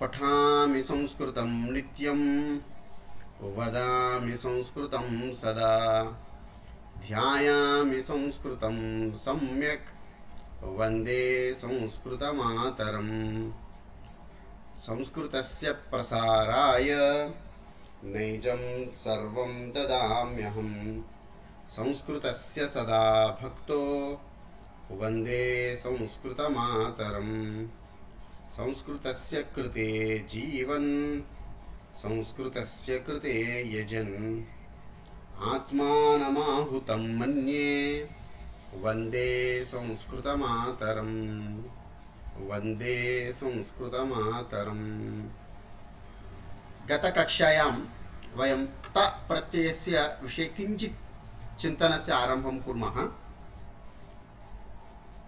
पठामि संस्कृतं नित्यं वदामि संस्कृतं सदा ध्यायामि संस्कृतं सम्यक् वन्दे संस्कृतमातरम्। संस्कृतस्य प्रसाराय नैजं सर्वं ददाम्यहं। संस्कृतस्य सदा भक्तो वन्दे संस्कृतमातरम्। संस्कृतस्य कृते जीवन् संस्कृतस्य कृते यजन् आत्मानमाहुतं मन्ये वन्दे संस्कृतमातरम्। वन्दे संस्कृतमातरम्। गतकक्षायां वयं क्त प्रत्ययस्य विषये किञ्चित् चिन्तनस्य आरम्भं कुर्मः।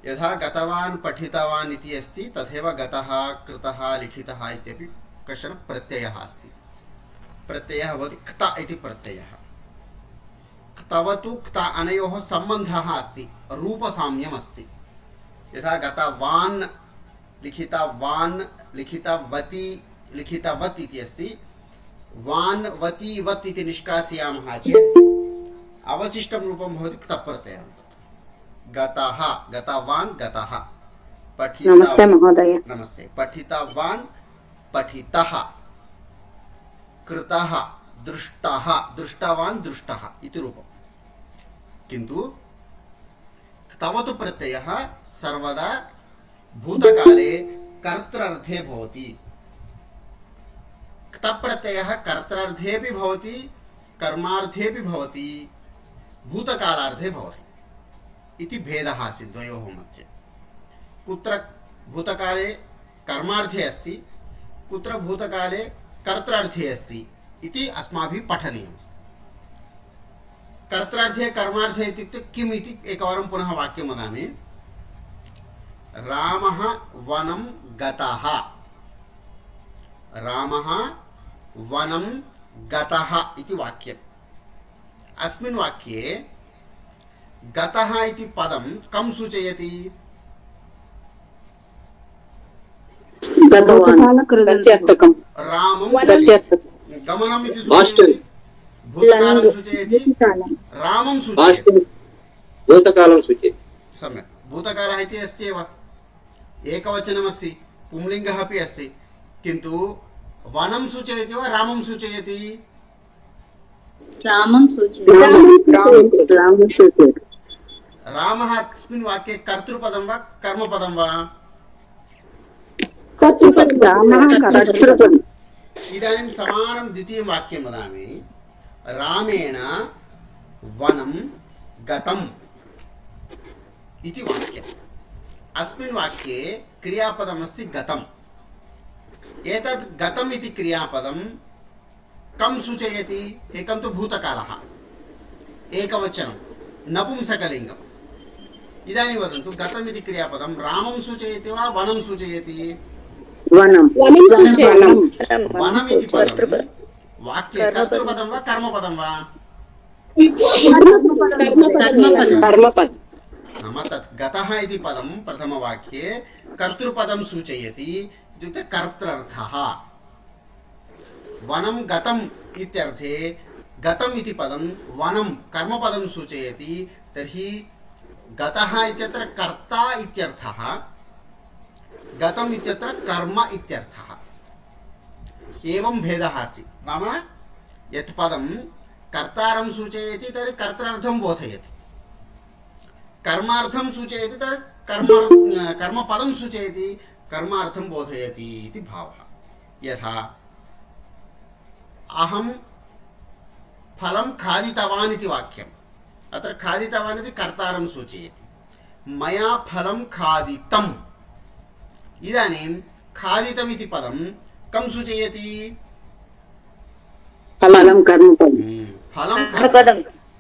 यथा गतवान् पठितवान् इति अस्ति तथैव गतः कृतः लिखितः इत्यपि कश्चन प्रत्ययः अस्ति। प्रत्ययः भवति क्त इति प्रत्ययः। क्तवतु क्त अनयोः सम्बन्धः अस्ति, रूपसाम्यम् अस्ति। यथा गतवान् लिखितवान् लिखितवती लिखितवत् इति अस्ति। वान् वती वत् इति निष्कासयामः चेत् अवशिष्टं रूपं भवति क्तप्रत्ययः। गतः गतवान् गतः। नमस्ते महोदय। नमस्ते। पठितवान् पठितः। कृतः दृष्टः दृष्टवान् दृष्टः इति रूपम्। किन्तु क्तवतु प्रत्ययः सर्वदा भूतकाले कर्तृर्थे भवति। क्तप्रत्ययः कर्तृर्थे भवति, कर्मार्थे भवति, भूतकालार्थे भवति इति भेदः अस्ति द्वयोः मध्ये। कुत्र भूतकाले कर्मार्थे अस्ति, कुत्र भूतकाले कर्तृर्थे अस्ति इति अस्माभिः पठनीयम्। कर्तृर्थे कर्मार्थे इत्युक्ते किम् इति एकवारं पुनः वाक्यं वदामि। रामः वनं गतः। रामः वनं गतः इति वाक्यम्। अस्मिन् वाक्ये गतः इति पदं कं सूचयति? रामं गमनम् इति सूचयति, भूतकालं सूचयति, रामं सूचयति, भूतकालं सूचयति। सम्यक्। भूतकालः इति अस्ति एव, एकवचनमस्ति, पुंलिङ्गः अपि अस्ति, किन्तु वनं सूचयति वा रामं सूचयति? रामं सूचयति। रामः अस्मिन् वाक्ये कर्तृपदं वा कर्मपदं वा? कर्तृपदम्। इदानीं समानं द्वितीयं वाक्यं वदामि। रामेण वनं गतम् इति वाक्यम्। अस्मिन् वाक्ये क्रियापदमस्ति गतम्। एतत् गतम् इति क्रियापदं कं सूचयति? एकं तु भूतकालः, एकवचनं, नपुंसकलिङ्गम्। इदानीं वदन्तु, गतम् इति क्रियापदं रामं सूचयति वा वनं सूचयति? वनम् इति पदं वाक्ये कर्तृपदं वा कर्मपदं वा? नाम तत् गतः इति पदं प्रथमवाक्ये कर्तृपदं सूचयति, इत्युक्ते कर्तृर्थः। वनं गतम् इत्यर्थे गतम् इति पदं वनं कर्मपदं सूचयति, तर्हि गतः इत्यत्र कर्ता इत्यर्थः, गतम् इत्यत्र कर्म इत्यर्थः। एवं भेदः अस्ति। नाम यत् पदं कर्तारं सूचयति तर्हि कर्तृर्थं बोधयति, कर्मार्थं सूचयति तत् कर्मपदं सूचयति, कर्मार्थं बोधयति इति भावः। यथा अहं फलं खादितवान् इति वाक्यम्। अत्र खादितवान् इति कर्तारं सूचयति। मया फलं खादितम्। इदानीं खादितम् इति पदं कं सूचयति? फलं कर्मपदं। फलं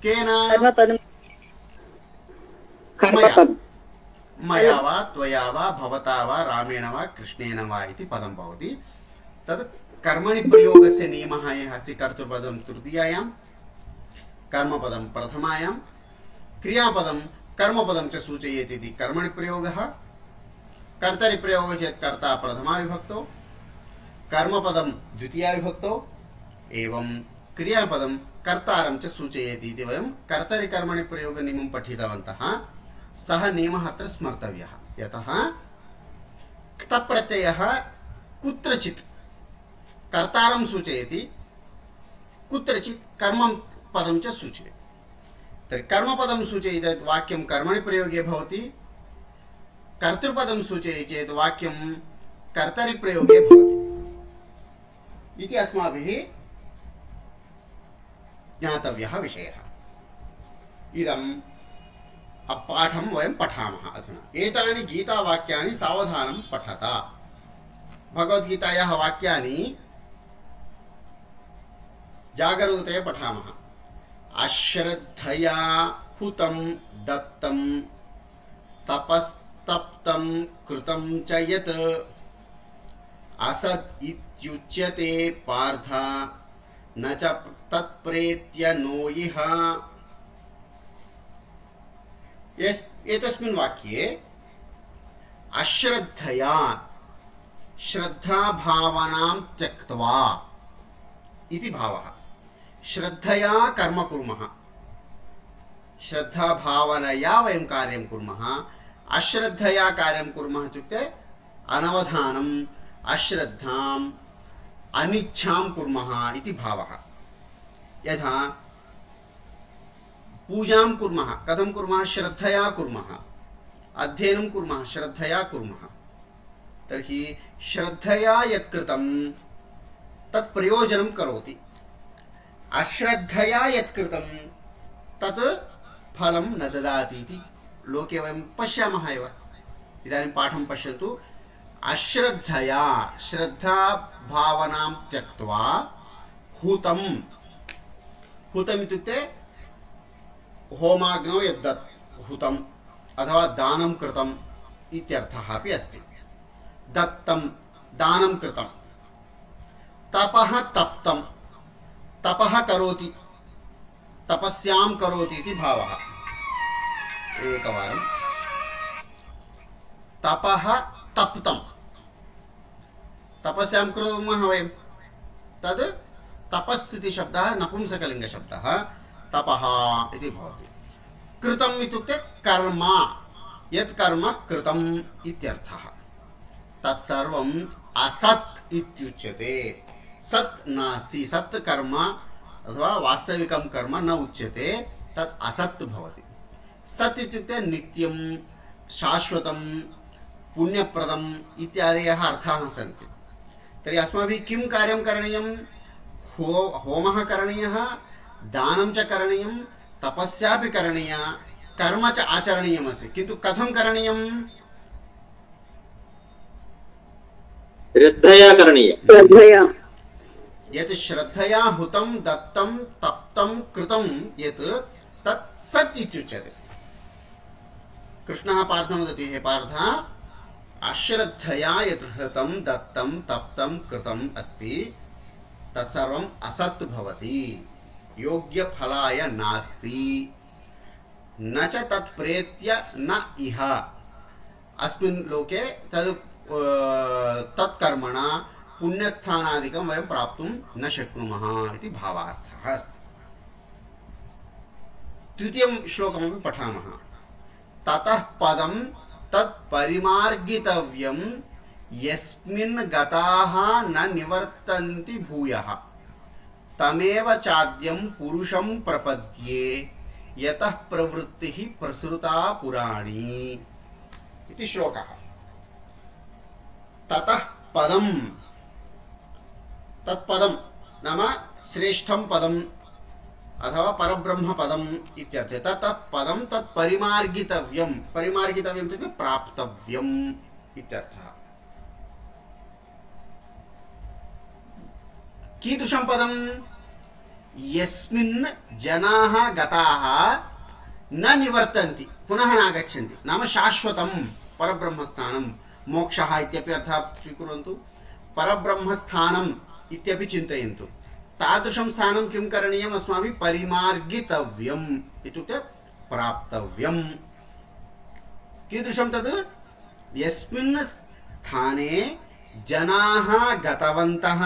केन? मया वा त्वया वा भवता वा रामेण वा कृष्णेन वा इति पदं भवति। तत् कर्मणि प्रयोगस्य नियमः यः अस्ति, कर्तृपदं तृतीयायां, कर्मपदं प्रथमायां, क्रियापदं कर्मपदं च सूचयति इति कर्मणि प्रयोगः। कर्तरि प्रयोगः चेत् कर्ता प्रथमा विभक्तौ, कर्मपदं द्वितीया विभक्तौ एवं क्रियापदं कर्तारं च सूचयति इति वयं कर्तरिकर्मणि प्रयोगनियमं पठितवन्तः। सः नियमः अत्र स्मर्तव्यः। यतः क्तप्रत्ययः कुत्रचित् कर्तारं सूचयति, कुत्रचित् कर्मपदं च सूचयति। तर्हि कर्मपदं सूचयति चेत् वाक्यं कर्मणि प्रयोगे भवति, कर्तृपदं सूचयति चेत् वाक्यं कर्तरि प्रयोगे भवति इति अस्माभिः ज्ञातव्यः विषयः। इदं पाठं वयं पठामः अधुना। एतानि गीतावाक्यानि सावधानं पठत। भगवद्गीतायाः वाक्यानि जागरूकतया पठामः। अश्रद्धया हुतं दत्तं तपस्तप्तं कृतं च यत् असत् इत्युच्यते पार्थ न च तत्प्रेत्य नो इह। एतस्मिन् वाक्ये अश्रद्धया श्रद्धाभावनां त्यक्त्वा इति भावः। श्रद्धया कर्म कुर्मः, श्रद्धाभावनया वयं कार्यं कुर्मः। अश्रद्धया कार्यं कुर्मः इत्युक्ते अनवधानम्, अश्रद्धाम्, अनिच्छां कुर्मः इति भावः। यथा पूजां कुर्मः, कथं कुर्मः? श्रद्धया कुर्मः। अध्ययनं कुर्मः, श्रद्धया कुर्मः। तर्हि श्रद्धया यत् कृतं तत् प्रयोजनं करोति। अश्रद्धया यत् कृतं तत् फलं न ददाति इति लोके वयं पश्यामः एव। इदानीं पाठं पश्यन्तु। अश्रद्धया श्रद्धाभावनां त्यक्त्वा हुतं, हुतम् इत्युक्ते होमाग्नौ यद्दत् हुतम् अथवा दानं कृतम् इत्यर्थः अपि अस्ति। दत्तं दानं कृतं। तपः तप्तं, तपः करोति, तपस्यां करोति इति भावः। एकवारं तपः तप्तं, तपस्यां कुर्मः वयं, तद् तपस् इति शब्दः नपुंसकलिङ्गशब्दः, तपः इति भवति। कृतम् इत्युक्ते कर्म, यत् कर्म कृतम् इत्यर्थः। तत्सर्वम् असत् इत्युच्यते। सत् नास्ति, सत् कर्म अथवा वास्तविकं कर्म न उच्यते, तत् असत् भवति। सत् इत्युक्ते नित्यं, शाश्वतं, पुण्यप्रदम् इत्यादयः अर्थाः सन्ति। तर्हि अस्माभिः किं कार्यं करणीयं? होमः करणीयः, दानं च करणीयं, तपस्यापि करणीया, कर्म च आचरणीयमस्ति। किन्तु कथं करणीयं? श्रद्धया करणीय। श्रद्धया यत् श्रद्धया हुतं दत्तं तप्तं कृतं यत् तत् सत् इत्युच्यते। कृष्णः पार्थं वदति, हे पार्थ, अश्रद्धया यत् हुतं दत्तं तप्तं कृतम् अस्ति तत्सर्वम् असत् भवति, योग्यफलाय नास्ति, न च तत्प्रेत्य न इह। अस्मिन् लोके तत्कर्मणा पुण्यस्थानादिकं वयं प्राप्तुं न शक्नुमः इति भावार्थः अस्ति। द्वितीयं श्लोकमपि पठामः। ततः पदं तत्परिमार्गितव्यं यस्मिन् गताः न निवर्तन्ति भूयः तमेव चाद्यं पुरुषं प्रपद्ये यतः प्रवृत्तिः प्रसृता पुराणी इति श्लोकः। ततः पदं, तत्पदं नाम श्रेष्ठं पदम् अथवा परब्रह्म पदम् इत्यर्थे। ततः पदं तत्परिमार्गितव्यं, परिमार्गितव्यम् इत्युक्ते प्राप्तव्यम् इत्यर्थः। कीदृशं पदं? यस्मिन् जनाः गताः न निवर्तन्ति, पुनः नागच्छन्ति, नाम शाश्वतं परब्रह्मस्थानं, मोक्षः इत्यपि अर्थः स्वीकुर्वन्तु, परब्रह्मस्थानम् इत्यपि चिन्तयन्तु। तादृशं स्थानं किं करणीयम्? अस्माभिः परिमार्गितव्यम् इत्युक्ते प्राप्तव्यम्। कीदृशं तद्? यस्मिन् स्थाने जनाः गतवन्तः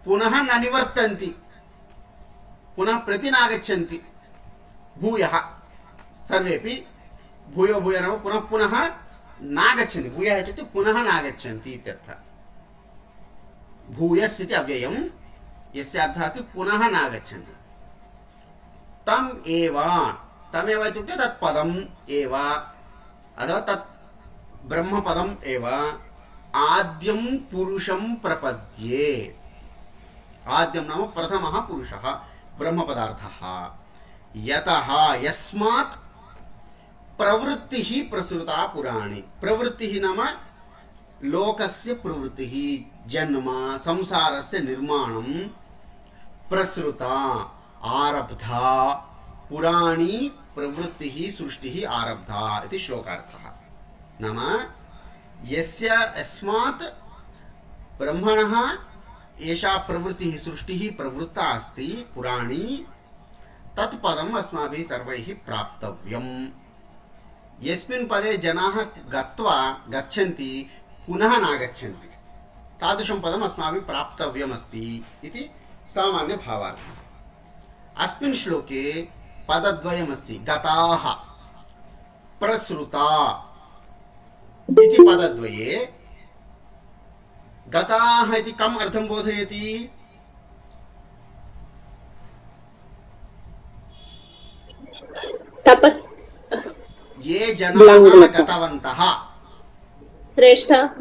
पुनः न निवर्तन्ति, पुनः प्रति नागच्छन्ति। भूयः सर्वेपि भूयो भूय नाम पुनः पुनः नागच्छन्ति। भूयः इत्युक्ते पुनः नागच्छन्ति इत्यर्थः। भूयस् इति अव्ययं, यस्य अर्थः अस्ति पुनः नागच्छन्ति। तम् एव, तमेव इत्युक्ते तत्पदम् एव अथवा तत् ब्रह्मपदम् एव आद्यं पुरुषं प्रपद्ये। आद्यं नाम प्रथमः पुरुषः ब्रह्मपदार्थः। यतः यस्मात् प्रवृत्तिः प्रसृता पुराणी। प्रवृत्तिः नाम लोकस्य प्रवृत्तिः, जन्म संसारस्य निर्माणं प्रसृता आरब्धा पुराणी प्रवृत्तिः सृष्टिः आरब्धा इति श्लोकार्थः। नाम यस्य अस्मात् ब्रह्मणः एषा प्रवृत्तिः सृष्टिः प्रवृत्ता अस्ति पुराणी, तत्पदम् अस्माभिः सर्वैः प्राप्तव्यम्। यस्मिन् पदे जनाः गच्छन्ति पुनः नागच्छन्ति, तादृशं पदम् अस्माभिः प्राप्तव्यमस्ति इति सामान्यभावार्थः। अस्मिन् श्लोके पदद्वयमस्ति, गताः प्रसृता इति पदद्वये। गताः इति कम् अर्थं बोधयति? ये जनाः गतवन्तः, श्रेष्ठाः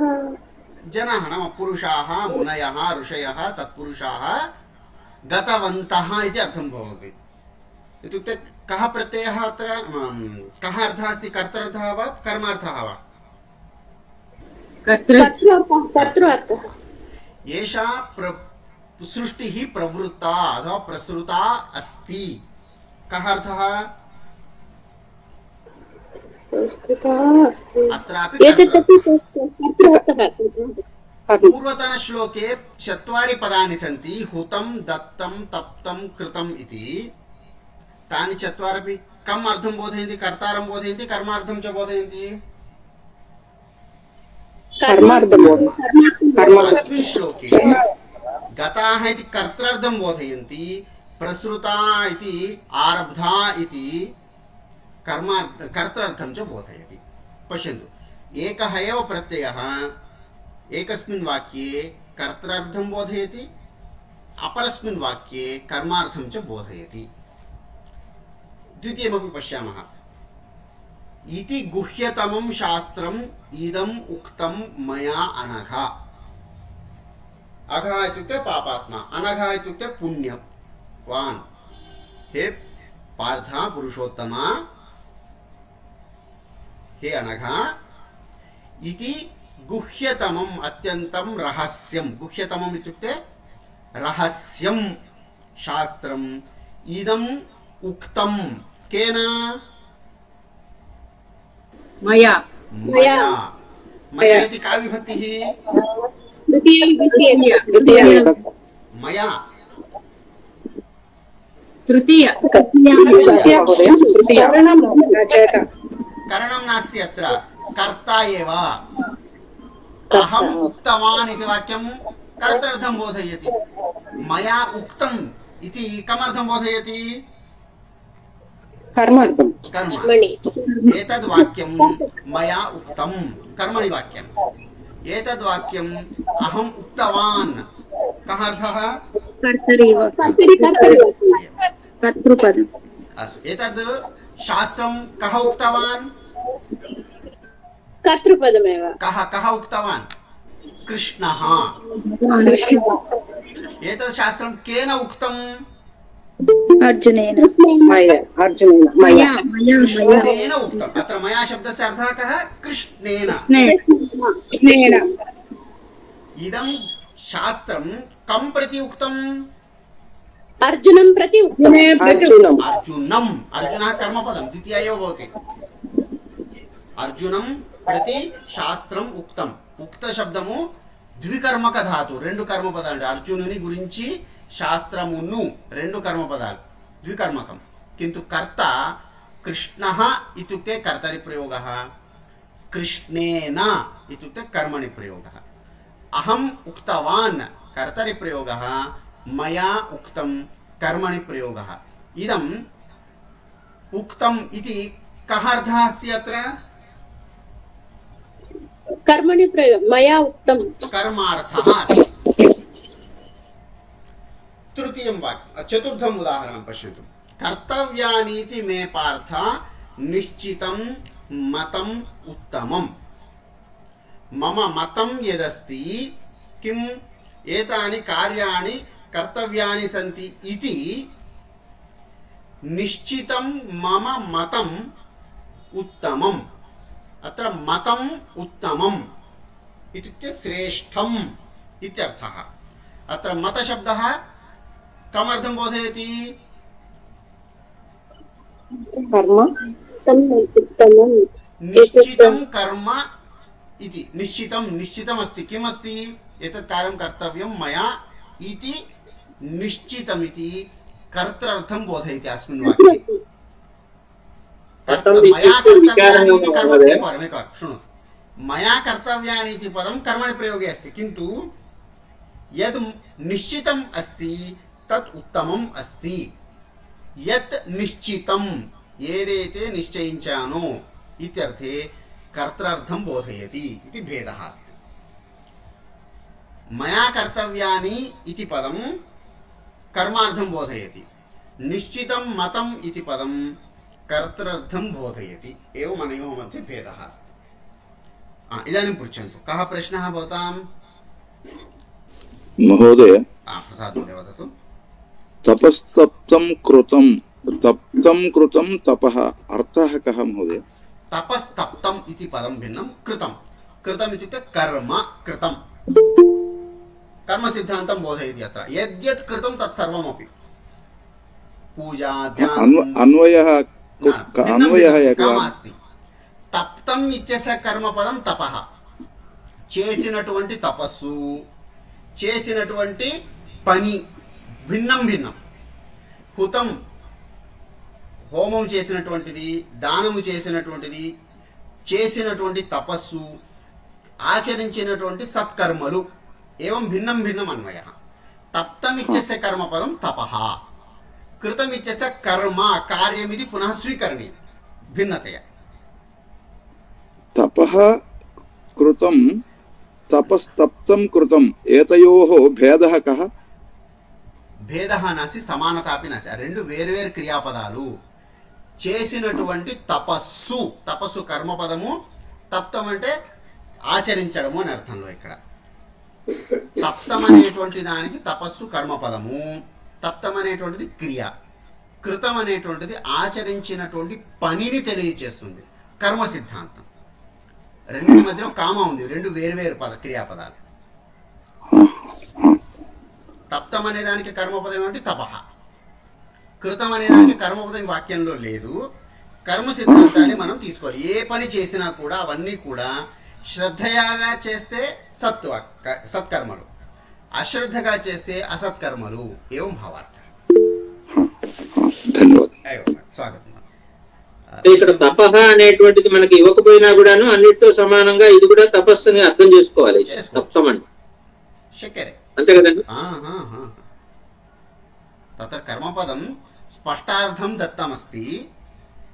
जनाः नाम पुरुषाः, मुनयः, ऋषयः, सत्पुरुषाः गतवन्तः इति अर्थं भवति। इत्युक्ते कः प्रत्ययः अत्र, कः अर्थः अस्ति? कर्तृर्थः वा कर्मार्थः वा? कर्तृर्थः। एषा सृष्टिः प्रवृत्ता अथवा प्रसृता अस्ति। कः अर्थः? अत्रापि पूर्वतनश्लोके 4 पदानि सन्ति, हुतं दत्तं तप्तं कृतम् इति। तानि 4 अपि कम् अर्थं बोधयन्ति? कर्तारं बोधयन्ति, कर्मार्थं च बोधयन्ति। अस्मिन् श्लोके गताः इति कर्तृर्थं बोधयन्ति, प्रसृता इति आरब्धा इति कर्तृर्थं च बोधयति। पश्यन्तु, एकः एव प्रत्ययः एकस्मिन् वाक्ये कर्तृर्थं बोधयति, अपरस्मिन् वाक्ये कर्मार्थं च बोधयति। द्वितीयमपि पश्यामः। इति गुह्यतमं शास्त्रम् इदम् उक्तं मया अनघा। अघः इत्युक्ते पापात्मा, अनघः इत्युक्ते पुण्यवान्। हे पार्थ पुरुषोत्तमा, हे अनघा, इति गुह्यतमम् अत्यन्तं रहस्यं, गुह्यतमम् इत्युक्ते रहस्यं शास्त्रम् इदम् उक्तं केन? मया। मया। मया इति का विभक्तिः? मया तृतीय। करणं नास्ति अत्र, कर्ता एव। अहम् उक्तवान् इति वाक्यं कर्तृर्थं बोधयति। मया उक्तम् इति कमर्थं बोधयति? कर्म। एतद् वाक्यं मया उक्तं कर्मणि वाक्यम्। एतद् वाक्यम् अहम् उक्तवान्, कः अर्थः? कर्तरीव। कर्तृपदम्। अस्तु, एतद् शास्त्रं कः उक्तवान्? कर्तृपदमेव। कः उक्तवान्? कृष्णः। एतद् शास्त्रं केन उक्तं? अर्जुनेन। कृष्णेन उक्तम्। अत्र मया शब्दस्य अर्थः कः? कृष्णेन। इदं शास्त्रं कं प्रति उक्तम्? अर्जुनं प्रति उक्तम्। अर्जुनम्। अर्जुनः कर्मपदं द्वितीया एव भवति। अर्जुनं प्रति शास्त्रम् उक्तम्। उक्त शब्दము ద్వికర్మక ధాతు, 2 కర్మపదాలు. అర్జునుని గురించి శాస్త్రమును 2 కర్మపదాలు, ద్వికర్మకం. किन्तु कर्ता कृष्णः इत्युक्ते कर्तरि प्रयोगः, कृष्णेन इत्युक्ते कर्मणि प्रयोगः. अहम् उक्तवान् कर्तरि प्रयोगः, मया उक्तं कर्मणि प्रयोगः। इदम् उक्तम् इति कः अर्थः अस्ति अत्र? कर्मणि प्रयोग मया उक्तं कर्मार्थः अस्ति। तृतीयं वाक्यं, चतुर्थम् उदाहरणं पश्यतु। कर्तव्यानीति मे पार्थ निश्चितं मतम् उत्तमम्। मम मतं यदस्ति किम् एतानि कार्याणि कर्तव्यानि सन्ति इति निश्चितं मम मतम् उत्तमम्। अत्र मतम् उत्तमम् इत्युक्ते श्रेष्ठम् इत्यर्थः। अत्र मतशब्दः कमर्थं बोधयति? कर्म उत्तमम् निश्चितं कर्म इति। निश्चितमस्ति, किमस्ति? एतत् कार्यं कर्तव्यं मया इति निश्चितमिति कर्तृर्थं बोधयति अस्मिन् वाक्ये। मया कर्तव्यानि इति कर्म शृणु, मया कर्तव्यानि इति पदं कर्मणि प्रयोगे अस्ति, किन्तु यद् निश्चितम् अस्ति तत् उत्तमम् अस्ति। यत् निश्चितं ఏదైతే నిశ్చయించానో ఇత్యర్థే కర్తృర్థం బోధయతి ఇది భేదः अस्ति। మయా కర్తవ్యాని ఇతి పదం కర్మార్థం బోధయతి, నిశ్చితం మతం ఇతి పదం కర్తృర్థం బోధయతి। एवं अनयोः मध्ये भेदः अस्ति। इदानीं पृच्छन्तु, कः प्रश्नः भवतां? महोदय, प्रसाद महोदय वदतु। तपस्तप्तं कृतं तपः अर्थः कः महोदय? तपस्तप्तम् इति पदं भिन्नं, कृतं। कृतम् इत्युक्ते कर्म कृतं। कर्मसिद्धान्तं बोधयति अत्र। यद्यत् कृतं तत् सर्वमपि पूजा ध्यानम् अन्वयः अस्ति। तप्तम् इत्यस्य कर्मपदं तपः, చేసినటువంటి తపస్సు, చేసినటువంటి పని భిన్నం భిన్నం। హుతం హోమం చేసినటువంటిది, దానము చేసినటువంటిది, చేసినటువంటి తపస్సు, ఆచరించినటువంటి సత్కర్మలు, ఏవం భిన్నం భిన్నం అన్వయः। తప్తమిత్యస్య కర్మపదం తపః, కృతమిత్యస్య కర్మ కార్యమిది పునః స్వీకరణీయం భిన్నతయా। तपः कृतं तपस्तप्तं कृतं एतयोः भेदः कः? భేదः నాసి సమానత అపి నాసి, రెండు వేరువేరు క్రియాపదాలు। చేసినటువంటి తపస్సు, తపస్సు కర్మపదము, తప్తం అంటే ఆచరించడము అని అర్థంలో ఇక్కడ। తప్తం అనేటువంటి దానికి తపస్సు కర్మపదము, తప్తం అనేటువంటిది క్రియ, కృతం అనేటువంటిది ఆచరించినటువంటి పనిని తెలియచేస్తుంది, కర్మ సిద్ధాంతం। రెండింటి మధ్యలో కామ ఉంది, రెండు వేరువేరు క్రియాపదాలు। తప్తం అనే దానికి కర్మపదం ఏమిటి? తపః। కృతం అనే దానికి కర్మపదం వాక్యంలో లేదు। కర్మ సిద్ధాంతాన్ని మనం తీసుకోవాలి। ఏ పని చేసినా కూడా అవన్నీ కూడా శ్రద్ధగా చేస్తే సత్కర్మలు, అశ్రద్ధగా చేస్తే అసత్కర్మలు, ఏవం భావార్థ। ధన్యవాదాలు, స్వాగతం। ఇక్కడ తపః అనేటువంటిది మనకి ఇవ్వకపోయినా కూడాను అన్నిటితో సమానంగా ఇది కూడా తపస్సుని అర్థం చేసుకోవాలి। తప్తం అంటే శక్యతే, అంతే కదండి? తత్ర కర్మపదం స్పష్టార్థం దత్తమస్తి,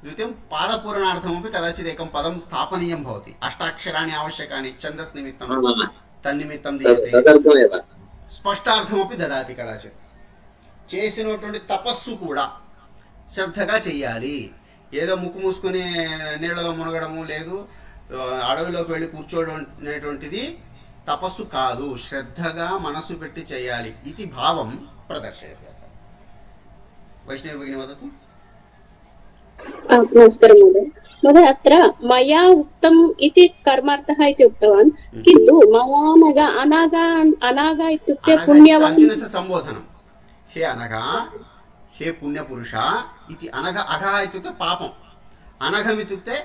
ద్వితీయం పాదపూరణార్థమపి కదాచిత్ ఏకం పదం స్థాపనీయం భవతి। అష్టాక్షరాణి ఆవశ్యకాని ఛందస్ నిమిత్తం తన్నిమిత్తం దీయతే, స్పష్టార్థమపి దదాతి కదాచిత్। చేసినటువంటి తపస్సు కూడా శ్రద్ధగా చెయ్యాలి। ఏదో ముక్కు మూసుకుని నీళ్లలో మునగడము లేదు, అడవిలోకి వెళ్ళి కూర్చోవడం అనేటువంటిది తపస్సు కాదు, శ్రద్ధగా మనసు పెట్టి చేయాలి ఇది భావం ప్రదర్శయతి। వైష్ణవి భగిని వదతు। नमस्कारः महोदय अत्र मया उक्तम् इति कर्मार्थः इति उक्तवान्, किन्तु मया अनागा इत्युक्ते पुण्यवान्। अर्जुनस्य सम्बोधनं, हे अनघा, हे पुण्यपुरुष इति। अनघ अघः इत्युक्ते पापम्, अनघम् इत्युक्ते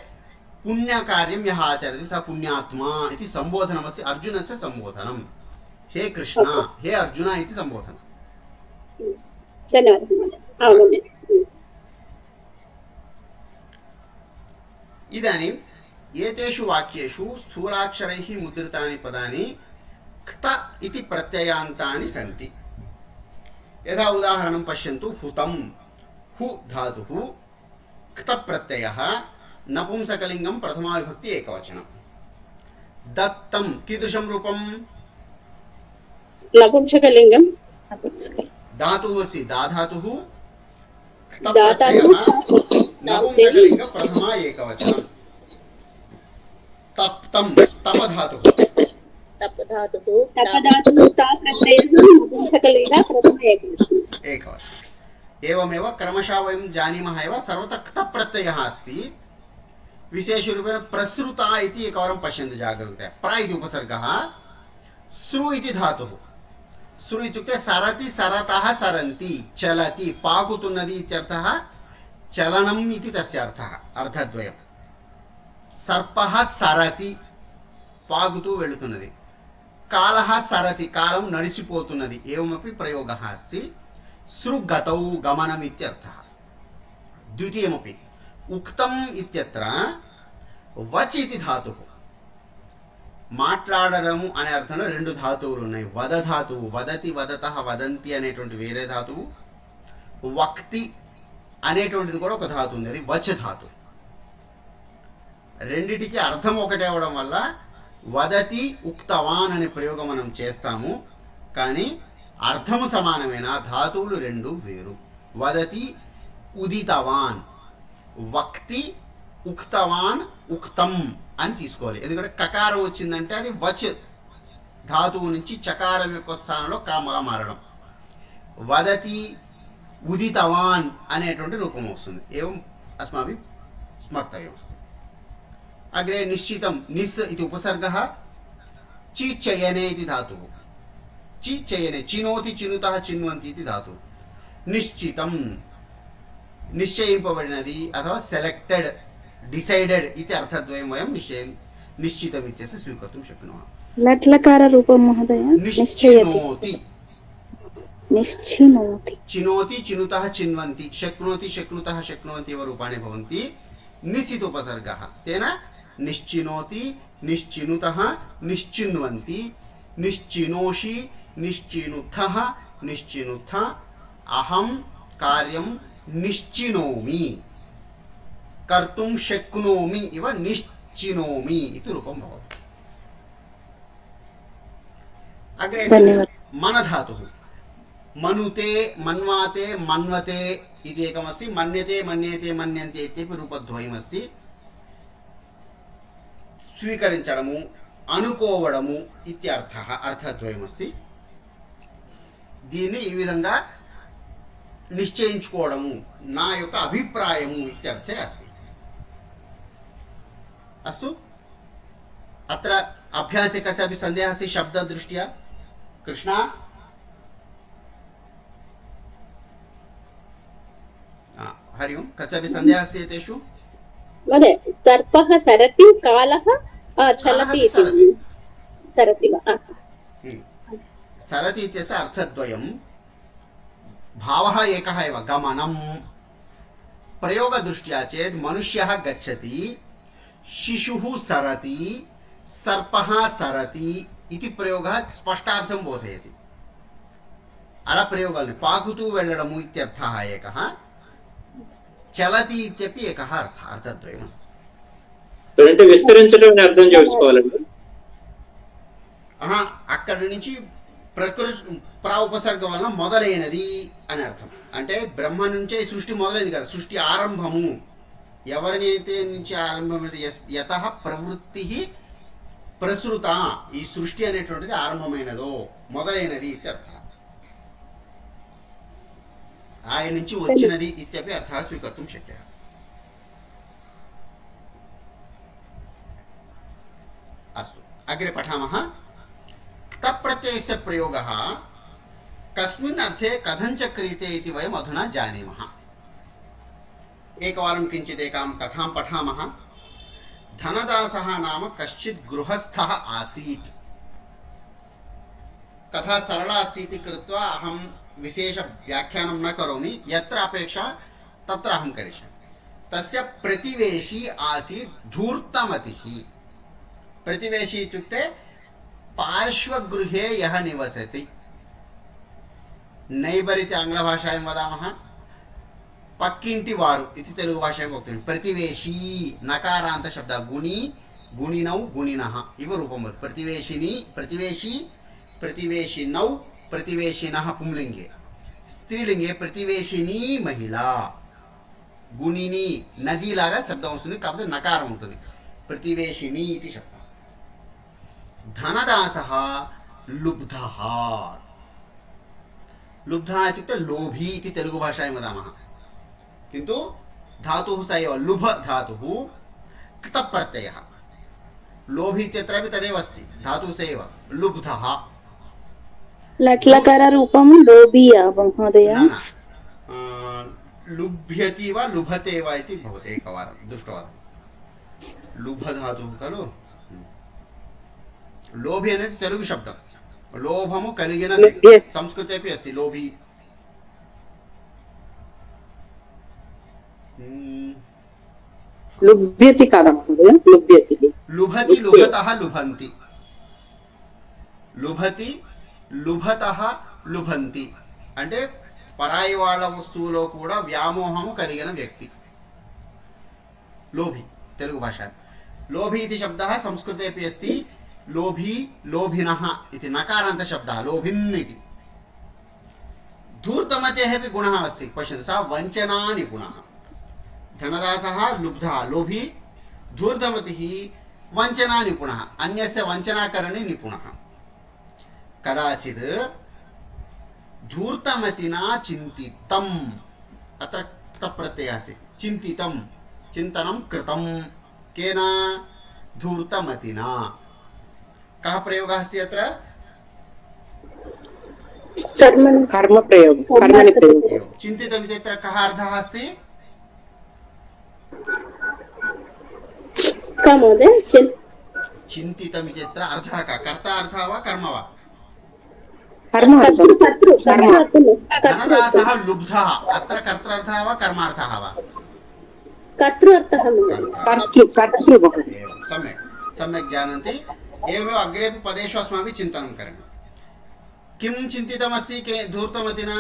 पुण्यकार्यं यः आचरति सः पुण्यात्मा इति सम्बोधनमस्ति। अर्जुनस्य सम्बोधनं, हे कृष्ण, हे अर्जुन इति सम्बोधनं। धन्यवादः महोदय, अवगम्यते। इदानीम् एतेषु वाक्येषु स्थूलाक्षरैः मुद्रितानि पदानि क्त इति प्रत्ययान्तानि सन्ति। यथा उदाहरणं पश्यन्तु, हुतं, हु धातुः, क्त प्रत्ययः, नपुंसकलिङ्गं प्रथमा विभक्ति एकवचनं। दत्तं कीदृशं रूपं? नपुंसकलिङ्गं। धातुः अस्ति दा धातुः, क्त प्रत्ययः, नपुंसकलिङ्ग प्रथमा एकवचनं। तप्तं तप धातुः, तपधातुः ता प्रत्ययः नपुंसकलिङ्ग प्रथम एकवचनं। एवमेव क्रमशः वयं जानीमः एव सर्वत्र क्त प्रत्ययः अस्ति। विशेषरूपेण प्रसृता इति एकवारं पश्यन्तु जागरूकतया। प्र इति उपसर्गः, सृ इति धातुः। सृ इत्युक्ते सरति, सरतः, सरन्ति, चलति, पाकुतुन्नति इत्यर्थः। चलनम् इति तस्य अर्थः, अर्थद्वयं। सर्पः सरति, पाकुतु वेळुतुन्नति। कालः सरति, कालं नडिचिपोतुन्नति, एवमपि प्रयोगः अस्ति। सृगतौ गमनम् इत्यर्थः। द्वितीयमपि उक्तम् इत्यत्र वच् इति धातुः। మాట్లాడడము అనే అర్థంలో రెండు ధాతువులు ఉన్నాయి. వద ధాతువు, వదతి, వదతః, వదంతి అనేటువంటి వేరే ధాతువు. వక్తి అనేటువంటిది కూడా ఒక ధాతువు ఉంది, అది వచ ధాతు. రెండిటికి అర్థం ఒకటే అవడం వల్ల వదతి ఉక్తవాన్ అనే ప్రయోగం మనం చేస్తాము, కానీ అర్థము సమానమైన ధాతువులు రెండు వేరు. వదతి ఉదితవాన్, వక్తి ఉక్తవాన్, ఉక్తం అని తీసుకోవాలి. ఎందుకంటే కకారం వచ్చిందంటే అది వచ్ ధాతువు నుంచి చకారం యొక్క స్థానంలో కామగా మారడం. వదతి ఉదితవాన్ అనేటువంటి రూపం వస్తుంది. ఏం అస్మాభి స్మర్తవ్యం వస్తుంది. అగ్రే నిశ్చితం, నిస్ ఇది ఉపసర్గः, చిచయనే ఇది ధాతువు. చిచయనే, చినోతి, చినుతః, చిన్వంతి ఇది ధాతువు. నిశ్చితం నిశ్చయింపబడినది అథవా సెలెక్టెడ్, డిసైడెడ్ ఇది అర్థద్వయం వయం నిశ్చితం ఇత్యस्य స్వీకర్తుం శక్నుమः. లట్లకార రూపం మహోదయ. నిశ్చినోతి, నిశ్చినోతి, చినోతి, చినుతః, చిన్వంతి, శక్నోతి, శక్నుతః, శక్నువంతి एव रूपाणि भवन्ति. निस् इति उपसर्गः, तेन निश्चिनोति, निश्चिनुतः, निश्चिन्वन्ति, निश्चिनोषि, निश्चिनुथः, निश्चिनुथ, अहं कार्यं निश्चिनोमि, कर्तुं शक्नोमि इव निश्चिनोमि इति रूपं भवति. अग्रे मन धातुः. मनुते, मन्वाते, मन्वते इति एकमस्ति. मन्यते, मन्यते, मन्यन्ते इत्यपि रूपद्वयमस्ति. స్వీకరించడము, అనుకోవడము ఇత్యర్థः, అర్థద్వయమస్తి. దీన్ని ఈ విధంగా నిశ్చయించుకోవడము, నా యొక్క అభిప్రాయము ఇత్యర్థే అస్తి. अस्तु, अत्र अभ्यासे कस्यापि सन्देहः अस्ति शब्ददृष्ट्या? कृष्णा? हरि ओं, कस्यापि सन्देहः अस्ति एतेषु? महोदय, सर्पः सरति, कालः चलति इति. सरति वा? सरति इत्यस्य अर्थद्वयं, भावः एकः एव, गमनं. प्रयोगदृष्ट्या चेत् मनुष्यः गच्छति, शिशुः सरति, सर्पः सरति इति प्रयोगः स्पष्टार्थं बोधयति. अला प्रयोगानि पाकुतु वेल्लडमु इत्यर्थः एकः, చలతి ఇత్యపి ఏకः అర్థద్వయం అస్తి. అంటే విస్తరించడం అని అర్థం చేసుకోవాలండి. అక్కడి నుంచి ప్రకృతి ప్రా ఉపసర్గం వలన మొదలైనది అని అర్థం. అంటే బ్రహ్మ నుంచే సృష్టి మొదలైంది కదా, సృష్టి ఆరంభము. ఎవరినైతే నుంచి ఆరంభమైనది, యతః ప్రవృత్తి ప్రసృత, ఈ సృష్టి అనేటువంటిది ఆరంభమైనదో, మొదలైనది ఇత్యర్థ. ఆయన నుంచి వచ్చినది ఇత్యపి అర్థः స్వీకర్తుం శక్యः. अस्तु, अग्रे पठामः. क्तप्रत्ययस्य प्रयोगः कस्मिन् अर्थे कथं च क्रियते इति वयम् अधुना जानीमः. एकवारं किञ्चित् एकां कथां पठामः. धनदासः नाम कश्चित् गृहस्थः आसीत्. कथा सरला अस्ति इति कृत्वा अहं विशेष व्याख्यानं न करोमि. यत्र अपेक्षा तत्र अहं करिष्यामि. तस्य प्रतिवेशी आसीत् धूर्तमतिः. प्रतिवेशी इत्युक्ते पार्श्वगृहे यः निवसति, नैबर् इति आङ्ग्लभाषायां वदामः, पक्किंटि वारु इति तेलुगुभाषायां वक्तुं प्रतिवेशी नकारान्तशब्दः गुणी गुणिनौ गुणिनः इव रूपं भवति। प्रतिवेशिनी प्रतिवेशी प्रतिवेशिनौ प्रतिवेशिनः पुंलिङ्गे, स्त्रीलिङ्गे प्रतिवेशिनी महिला, गुणिनी नदी लागा शब्दं वस्तुनि कापते नकारं उंटुंది, प्रतिवेशिनी इति शब्दः। धनदासः लुब्धः, लुब्धः इत्युक्ते लोभी इति तेलुगुभाषायां वदामः, किन्तु धातुः स एव लुभ धातुः कृतप्रत्ययः, लोभी इत्यत्रापि तदेव अस्ति, धातुः स एव लुब्धः। लट्लकार रूपं लोभी महोदय। न लुभ्यति वा लुभते वा इति भवति, एकवारं दृष्टवान्। लुभ धातुः खलु, लोभी అనేది తెలుగు శబ్దం, లోభము కలిగిన వ్యక్తి, సంస్కృతే अपि अस्ति लोभी। लुभ्यति कादा महोदय, लुभ्यति लुभति लुभतः लुभन्ति, लुभति लुभतः लुभन्ति అంటే పరాయి వాళ్ళ వస్తువులో కూడా వ్యామోహము కలిగిన వ్యక్తి లోభి తెలుగు భాష। లోభి इति शब्दः संस्कृते अपि अस्ति, लोभी लोभिनः इति नकारान्त शब्दः लोभिन् इति। धूर्तमतेः अपि गुणः अस्ति, पश्यन्तु, सः वञ्चनानिपुणः। धनदासः लुब्धः लोभी, धूर्तमतिः वञ्चनानिपुणः, अन्यस्य वञ्चनाकरणे निपुणः। कदाचित् धूर्तमतिना चिन्तितम्, अत्र तप्रत्ययः अस्ति, चिन्तितं चिन्तनं कृतं केन, धूर्तमतिना। कः प्रयोगः अस्ति अत्र? कर्म प्रयोग, कर्मणि प्रयोग। चिन्तितम् इति अत्र कः अर्थः अस्ति? का महोदय? चिन्तितम् इति अत्र अर्थः कः? कर्ता अर्थः वा कर्म वा? धनदासः लुब्धः, अत्र कर्त्रार्थः वा कर्मार्थः वा? कर्तृर्थः। एवं, सम्यक् सम्यक् जानन्ति। एवमेव अग्रेपि पदेषु अस्माभिः चिन्तनं करणीयं। किं चिन्तितमस्ति धूर्तमतिना?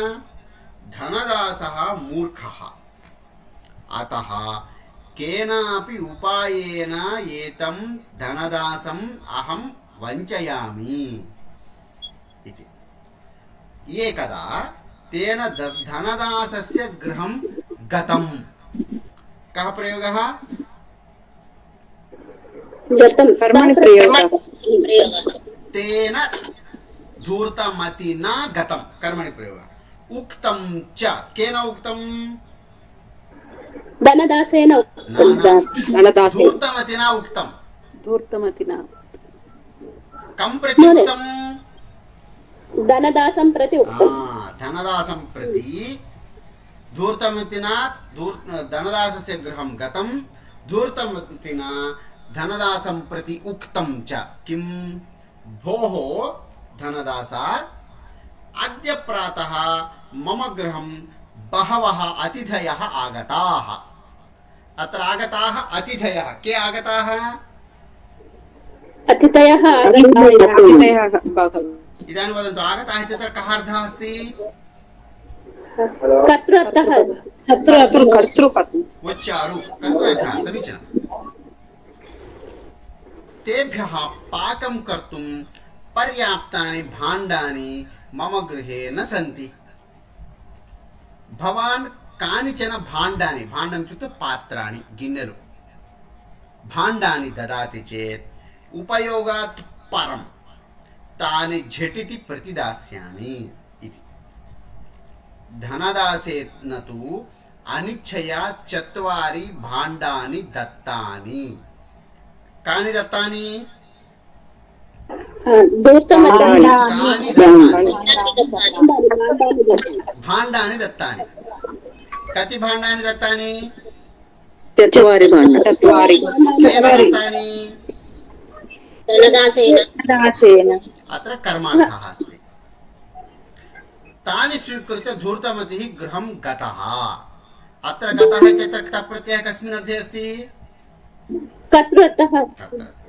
धनदासः मूर्खः, अतः केनापि उपायेन एतं धनदासम् अहं वञ्चयामि इति। एकदा तेन धनदासस्य गृहं गतं। कः प्रयोगः? कर्मणि प्रयोगः। तेन धूर्तमतिना गतं, कर्मणि प्रयोगः। उक्तं च, केन उक्तं? धनदासेन। धूर्तमतिना उक्तं। धूर्तमतिना कं प्रति उक्तं? धनदासं प्रति उक्तं। धनदासं प्रति धूर्तमतिना धनदासस्य गृहं गतं, धूर्तमतिना धनदासं प्रति उक्तं च किं? भोः धनदास, अद्य प्रातः मम गृहं बहवः अतिथयः आगताः। अत्र आगताः अतिथयः, के आगताः? अतिथयः। इदानीं वदन्तु, आगताः इत्यत्र कः अर्थः अस्ति? कर्तृर्थः। उच्चारु, कर्तृर्थः, समीचीनम्। तेभ्यः पाकं कर्तुं पर्याप्तानि भाण्डानि मम गृहे न सन्ति। भवान् कानिचन भाण्डानि, भाण्डम् इत्युक्ते पात्राणि, गिन्नेलु, भाण्डानि ददाति चेत् उपयोगात् परं तानि झटिति प्रतिदास्यामि इति। धनदासेन तु अनिच्छया 4 भाण्डानि दत्तानि। कानि दत्तानि? भाण्डानि दत्तानि। कति भाण्डानि दत्तानि? 4 भाण्डानि। केन दत्तानि? धनदासेन। अत्र कर्मार्थः अस्ति। तानि स्वीकृत्य धूर्तमतिः गृहं गतः। अत्र गतः इत्यत्र क्तप्रत्ययः कस्मिन् अर्थे अस्ति? कर्तृर्थः।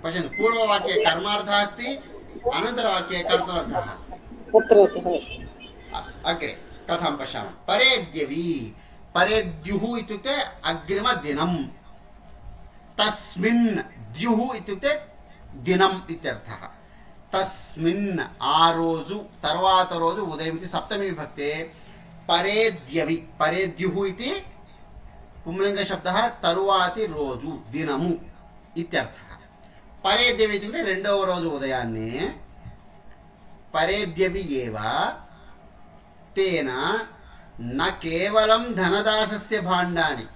पश्यन्तु, पूर्ववाक्ये कर्मार्थः अस्ति, अनन्तरवाक्ये कर्तृर्थः अस्ति। अस्तु, अग्रे कथां पश्यामः। परेद्यवि, परेद्युः इत्युक्ते अग्रिमदिनं, तस्मिन्, द्युः इत्युक्ते दिनम् इत्यर्थः। तस्मिन् आ रोजु, तर्वात रोजु, उदयम् इति सप्तमी विभक्ते परेद्यवि, परेद्युः इति पुंलिङ्गशब्दः, तरुवाति रोजु दिनमु इत्यर्थः। परेद्यवि इत्युक्ते రెండవ రోజు ఉదయాన్నే परेद्यवि एव तेन न केवलं धनदासस्य भाण्डानि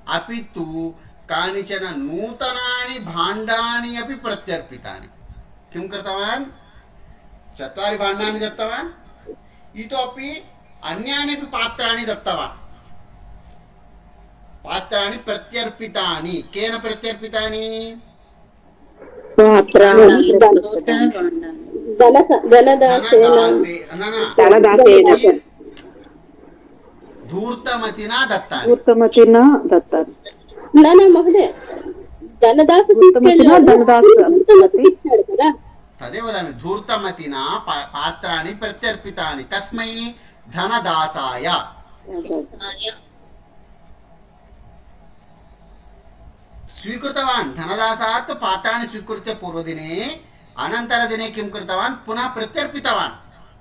अपि तु कानिचन नूतनानि भाण्डानि अपि प्रत्यर्पितानि। किं कृतवान्? 4 भाण्डानि दत्तवान्, इतोपि अन्यानि अपि पात्राणि दत्तवान्। पात्राणि प्रत्यर्पितानि। केन प्रत्यर्पितानि? धूर्तमतिना दत्तानि। ధూర్తమతినా దత్తారు. न महोदय, धनदास ఇచ్చాడు కదా. तदेव वदामि, धूर्तमतिना पात्राणि प्रत्यर्पितानि। कस्मै? धनदासाय। स्वीकृतवान् धनदासात् पात्राणि स्वीकृत्य पूर्वदिने, अनन्तरदिने किं कृतवान्? पुनः प्रत्यर्पितवान्,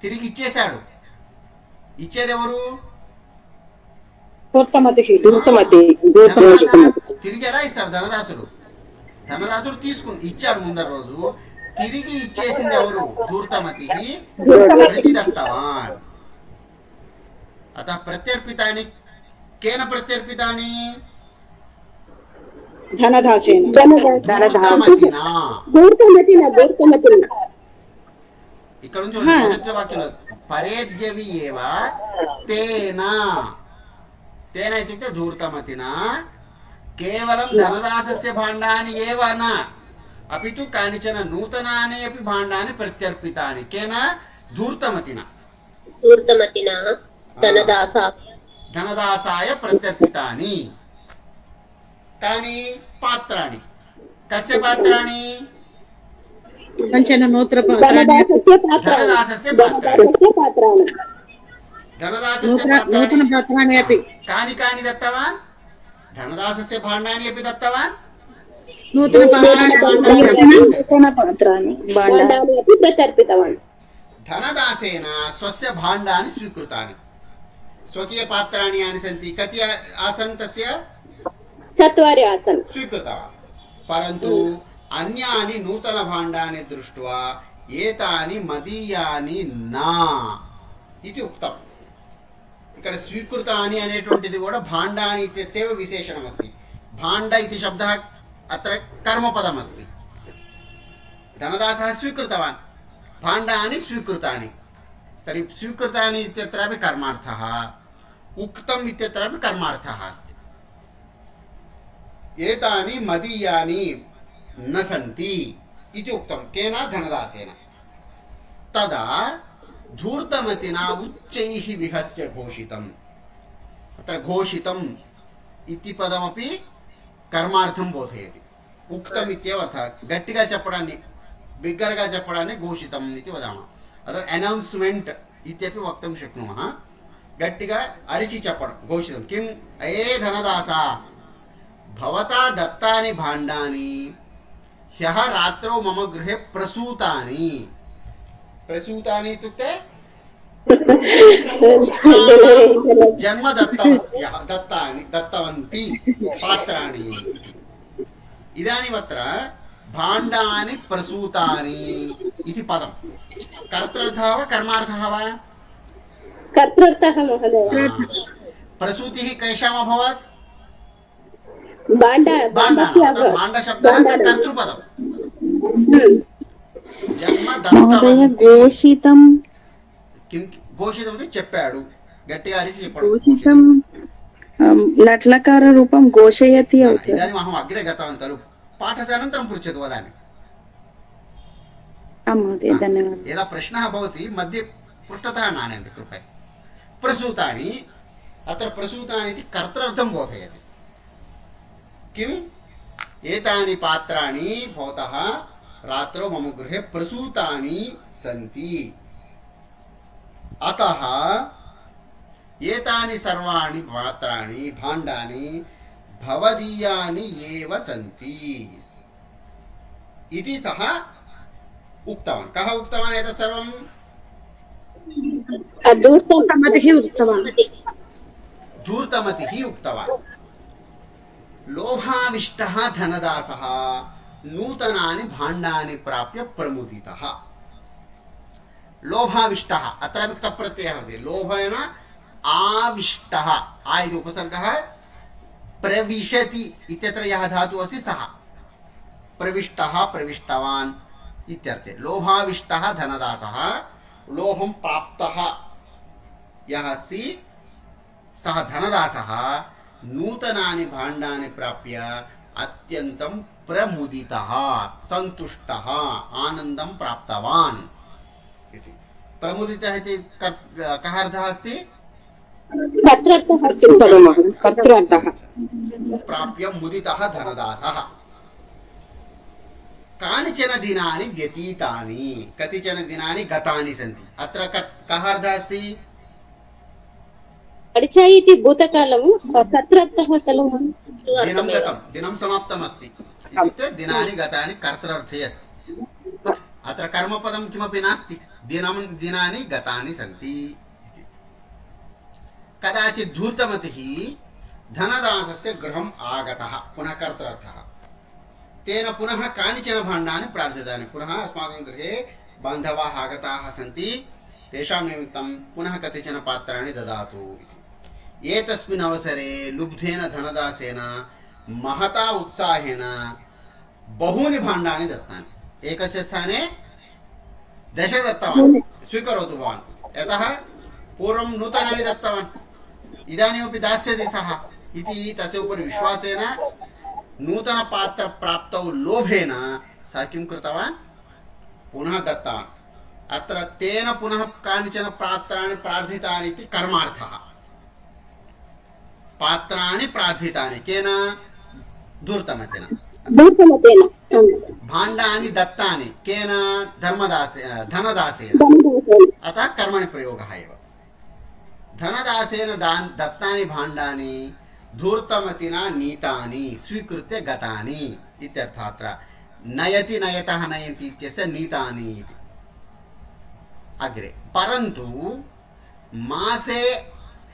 తిరిగి ఇచ్చేశాడు। ఇచ్చేదెవరు? తిరిగి ఎలా ఇస్తారు? ధనదాసుడు। ధనదాసుడు తీసుకుని ఇచ్చాడు ముందర రోజు, తిరిగి ఇచ్చేసింది ఎవరు? ధూర్తమతి ప్రతిదత్తవాన్। अतः प्रत्यर्पितानि केन प्रत्यर्पितानि? ధనదాసేన. धूर्तमतिना। ఇక్కడ నుంచి మొదటి వాక్యంలో పరేద్యవి ఏవ తేన, తేన ఇత్యుక్తే ధూర్తమతినా కేవలం ధనదాసస్య భాండాని ఏవ न अपि तु कानिचन नूतनानि अपि भाण्डानि प्रत्यर्पितानि। केन? धूर्तमतिना। धनदासाय प्रत्यर्पितानि। कानि? पात्राणि। कस्य पात्राणि? నూతన धनदासस्य पात्राणि। धनदासस्य पात्राणि अपि कानि कानि दत्तवान्? धनदासस्य भाण्डानि अपि दत्तवान्, నూతన పాత్రాన్ని प्रत्यर्पितवान्। धनदासेन स्वस्य भाण्डानि स्वीकृतानि। स्वकीयपात्राणि यानि सन्ति, कति आसन् तस्य? 4 आसन्। स्वीकृतवान्, परन्तु अन्यानि नूतनभाण्डानि दृष्ट्वा एतानि मदीयानि न इति उक्तम्। ఇక్కడ స్వీకృతాని అనేటువంటిది కూడా భాండాని ఇత్యస్యైవ విశేషణమస్తి। భాండ इति शब्दः अत्र कर्मपदमस्ति। धनदासः स्वीकृतवान्, भाण्डानि स्वीकृतानि। तर्हि स्वीकृतानि इत्यत्रापि कर्मार्थः, उक्तम् इत्यत्रापि कर्मार्थः अस्ति। एतानि मदीयानि न सन्ति इति उक्तं। केन? धनदासेन। तदा धूर्तमतिना उच्चैः विहस्य घोषितम्। अत्र घोषितम् इति पदमपि कर्मार्थं बोधयति। उक्तम् इत्येव अर्थः। गट्टिगा चप्पडानि, बिग्गरगा चप्पडानि घोषितम् इति वदामः। अतः अनौन्स्मेण्ट् इत्यपि वक्तुं शक्नुमः। गट्टिगा अरिचि चप्पडं घोषितं। किम्? अये धनदासा, भवता दत्तानि भाण्डानि ह्यः रात्रौ मम गृहे प्रसूतानि। प्रसूतानि इत्युक्ते जन्म दत्तवत्यः, दत्तवन्ति पात्राणि इति। इदानीमत्र भाण्डानि प्रसूतानि इति पदं कर्तृर्थः वा कर्मार्थः वा? कर्तृर्थः महोदय। प्रसूतिः कैषाम् अभवत्? भाण्डशब्दः कर्तृपदम्। जन्म మహోదయ ఘోషితం. किं घोषितम् इति చెప్పాడు, గట్టిగా అరిచి చెప్పాడు। ఘోషితం లట్లకార రూపం ఘోషయతి అవుతుంది. इदानीम् अहम् अग्रे गतवान् खलु, पाठस्य अनन्तरं पृच्छतु, वदामि। మహోదయ ధన్యవాదాలు. यदा प्रश्नः भवति मध्ये पृष्ठतः नानयन्तु कृपया। प्रसूतानि, अत्र प्रसूतानि इति कर्तृर्थं बोधयति। किम्? एतानि पात्राणि भवतः रात्रौ मम गृहे प्रसूतानि सन्ति अतः एतानि सर्वाणि पात्राणि भाण्डानि भवदीयानि एव सन्ति इति सः उक्तवान्। कः उक्तवान् एतत् सर्वं? धूर्तमतिः उक्तवान्। लोभाविष्टः धनदासः नूतनानि भाण्डानि प्राप्य प्रमुदितः। लोभाविष्टः अत्र विक्तप्रत्ययः अस्ति। लोभेन आविष्टः आ इति उपसर्गः प्रविशति इत्यत्र यः धातुः अस्ति सः प्रविष्टः प्रविष्टवान् इत्यर्थे। लोभाविष्टः धनदासः लोभं प्राप्तः यः अस्ति सः धनदासः नूतनानि भाण्डानि प्राप्य अत्यन्तं प्रमुदितः सन्तुष्टः आनन्दं प्राप्तवान् इति। प्रमुदितः इति कः अर्थः अस्ति? प्राप्य मुदितः धनदासः। कानिचन दिनानि व्यतीतानि कतिचन दिनानि गतानि सन्ति। अत्र कः अर्थः अस्ति? अडिचा इति भूतकालम् कर्तृर्थः खलु दिनं गतं दिनं समाप्तमस्ति इत्युक्ते दिनानि गतानि कर्तृर्थे अस्ति। अत्र कर्मपदं किमपि नास्ति। दिनानि गतानि सन्ति इति। कदाचित् धूर्तमतिः धनदासस्य गृहम् आगतः पुनः कर्तृर्थः। तेन पुनः कानिचन भाण्डानि प्रार्थितानि। पुनः अस्माकं गृहे बान्धवाः आगताः सन्ति तेषां निमित्तं पुनः कतिचन पात्राणि ददातु इति। एतस्मिन् अवसरे लुब्धेन धनदासेन महता उत्साहेन बहूनि भाण्डानि दत्तानि। एकस्य स्थाने 10 दत्तवान्। स्वीकरोतु भवान्। यतः पूर्वं नूतनानि दत्तवान् इदानीमपि दास्यति सः इति तस्य उपरि विश्वासेन नूतनपात्रप्राप्तौ लोभेन सः किं कृतवान्? पुनः दत्तवान्। अत्र तेन पुनः कानिचन पात्राणि प्रार्थितानि इति कर्मार्थः। पात्राणि प्रार्थितानि केन? धूर्तमतेन। भाण्डानि दत्तानि केन? धनदासेन। अतः कर्मणि प्रयोगः एव। धनदासेन दत्तानि भाण्डानि धूर्तमतिना नीतानि स्वीकृत्य गतानि इत्यर्थः। अत्र नयति नयतः नयति इत्यस्य नीतानि इति। अग्रे परन्तु मासे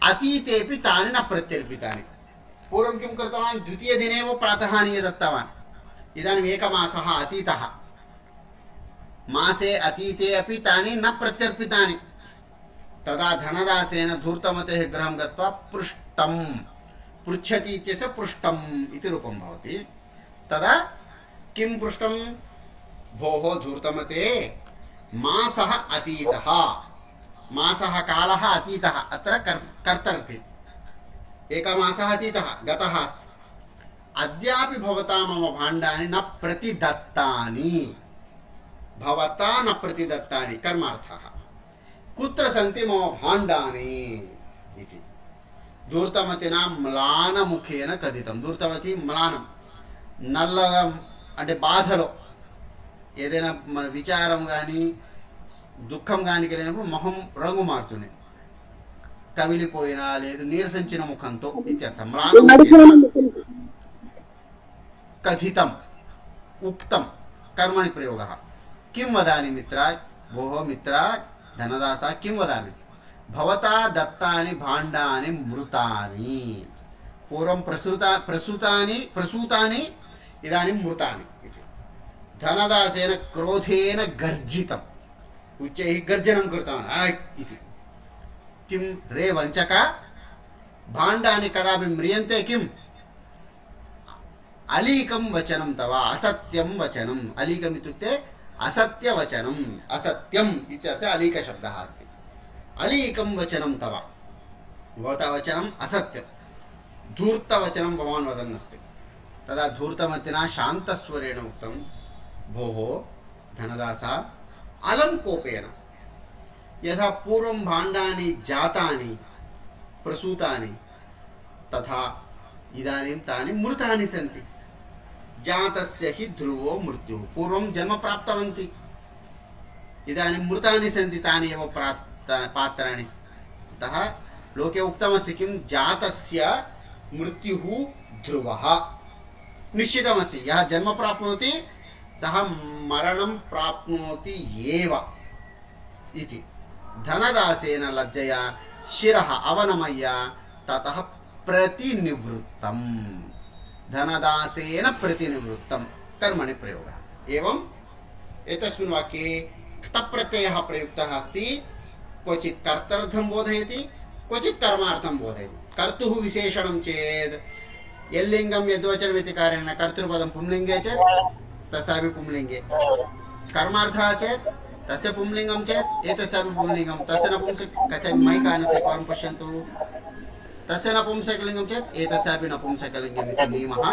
अतीतेपि तानि न प्रत्यर्पितानि। पूर्वं किं कृतवान्? द्वितीयदिने एव प्रातः आनीय दत्तवान्। इदानीम् एकमासः अतीतः। मासे अतीते अपि तानि न प्रत्यर्पितानि। तदा धनदासेन धूर्तमतेः गृहं गत्वा पृष्टं। पृच्छति इत्यस्य पृष्टम् इति रूपं भवति। तदा किं पृष्टं? भोः धूर्तमते मासः अतीतः। मासः कालः अतीतः। अत्र कर्तर्थे एकमासः अतीतः गतः अस्ति। अद्यापि भवता मम भाण्डानि न प्रतिदत्तानि। भवता न प्रतिदत्तानि कर्मार्थः। कुत्र सन्ति मम भाण्डानि इति धूर्तमतिना म्लानमुखेन कथितं। धूर्तमति म्लानं నల్లగా అంటే బాధలో ఏదైనా మన విచారం కానీ దుఃఖం కానీ కలిగినప్పుడు మొహం రంగు మారుతుంది. కవిలిపోయినా లేదు నీరసించిన ముఖంతో ఇత్యర్థం. కథితం ఉక్తం कर्मणि प्रयोगः. किं वदामि मित्र? भोः मित्र धनदास किं वदामि? भवता दत्तानि भाण्डानि मृतानि. पूर्वं प्रसूतानि इदानीं मृतानि इति. धनदासेन क्रोधेन गर्जितम्. उच्चैः गर्जनं कृतवान् इति. किं रे वञ्चक, भाण्डानि कदापि म्रियन्ते किम्? अलीकं वचनं तव, असत्यं वचनम्. अलीकम् इत्युक्ते असत्यवचनम्. असत्यम् इत्यर्थे अलीकशब्दः अस्ति. अलीकं वचनं तव, भवतः वचनम् असत्यं, धूर्तवचनं भवान् वदन् अस्ति. तदा धूर्तमतिना शान्तस्वरेण उक्तं, भोः धनदास, अलं कोपेन यथा पूर्वं भाण्डानि जातानि प्रसूतानि तथा इदानीं तानि मृतानि सन्ति. జాతస్య హి ధ్రువో మృత్యుః. పూర్వం జన్మ ప్రాప్తవంతి, ఇదాनीं మృతాని సంతి తాని ఏవ పాత్రాణి. అతః లోకే ఉక్తమస్తి కిం జాతస్య మృత్యుః ధ్రువः. నిశ్చితమస్తి యः జన్మ ప్రాప్నోతి సः మరణం ప్రాప్నోతి ఏవ इति. धनदासेन लज्जया शिरः अवनमय्य ततः प्रतिनिवृत्तम्. धनदासेन प्रतिनिवृत्तं कर्मणि प्रयोगः. एवम् एतस्मिन् वाक्ये क्तप्रत्ययः प्रयुक्तः अस्ति. क्वचित् कर्तर्थं बोधयति, क्वचित् कर्मार्थं बोधयति. कर्तुः विशेषणं चेत् यल्लिङ्गं यद्वचनमिति कारणेन कर्तृपदं पुंलिङ्गे चेत् तस्यापि पुंलिङ्गे, कर्मार्थः चेत् तस्य पुंलिङ्गं चेत् एतस्यापि पुंलिङ्गं, तस्य नपुंसक कस्य मैकानस्यकं पश्यन्तु, तस्य नपुंसकलिङ्गं चेत् एतस्यापि नपुंसकलिङ्गम् इति नियमः,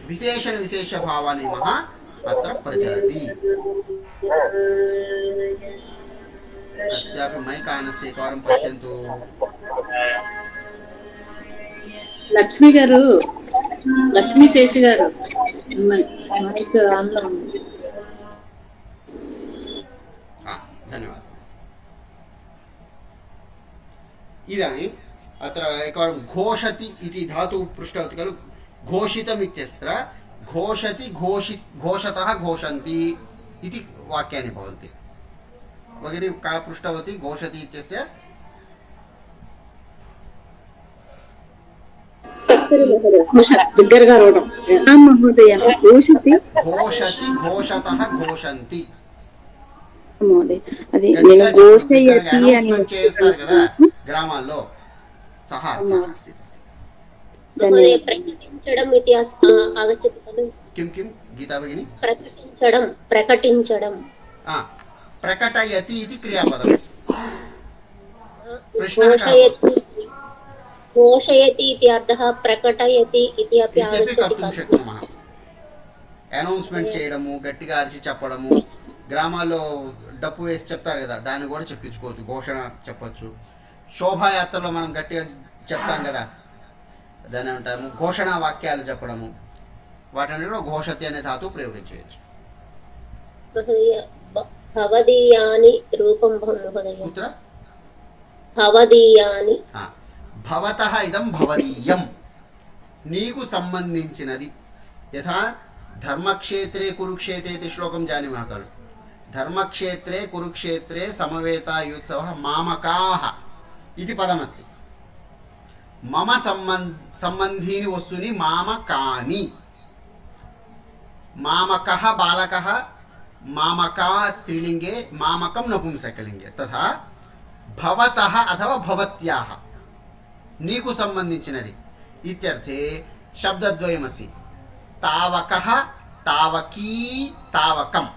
विशेषणविशेषभावनियमः अत्र प्रचलति. तस्यापि मैकानस्यकं पश्यन्तु. లక్ష్మి గారు, లక్ష్మీ శేషి గారు మైక్ ఆన్లో ఉంది. धन्यवादः. इदानीम् अत्र एकवारं घोषति इति धातुः पृष्टवती खलु. घोषितम् इत्यत्र घोषति, घोषतः घोषन्ति इति वाक्यानि भवन्ति. भगिनी का पृष्टवती घोषति इत्यस्य? దగ్గరగా రావడం. మహోదయ ఘోషతి घोषति, घोषतः घोषन्ति. మహోదయ అది నేను ఘోషయతి అని చేస్తారు కదా గ్రామాల్లో, సహ महोदय प्रकटिంచడం इति आगच्छति खलु. किं किं गीता भगिनी? प्रकटिంచడం प्रकटयति इति क्रियापदम्. घोषयति इति अर्थः प्रकटयति इति अपि आगच्छति खलु. అనౌన్స్మెంట్ చేయడము, గట్టిగా అరిచి చెప్పడము, గ్రామాల్లో డప్పు వేసి చెప్తారు కదా, దాన్ని కూడా చెప్పించుకోవచ్చు, ఘోషణ చెప్పచ్చు. శోభాయాత్రలో మనం గట్టిగా చెప్తాం కదా, దాన్ని అంటాము ఘోషణ వాక్యాలు చెప్పడము. వాటన్నిటిలో ఘోషతి అనే ధాతువు ప్రయోగించవచ్చు. భవదీయాని రూపం మహోదయ. కుత్ర భవదీయాని. భవతః ఇదం భవదీయం, నీకు సంబంధించినది. యథా ధర్మక్షేత్రే కురుక్షేత్రే इति श्लोकं जानीमः खलु. धर्मक्षेत्रे कुरुक्षेत्रे समवेतायुत्सवः मामकाः इति पदमस्ति. मम सम्बन्धीनि वस्तूनि मामकानि. मामकः बालकः, मामका स्त्रीलिङ्गे, मामकं नपुंसकलिङ्गे. तथा भवतः अथवा भवत्याः नीकु सम्बन्धिंचिनदि इत्यर्थे शब्दद्वयमस्ति. तावकः, तावकी, तावकम्.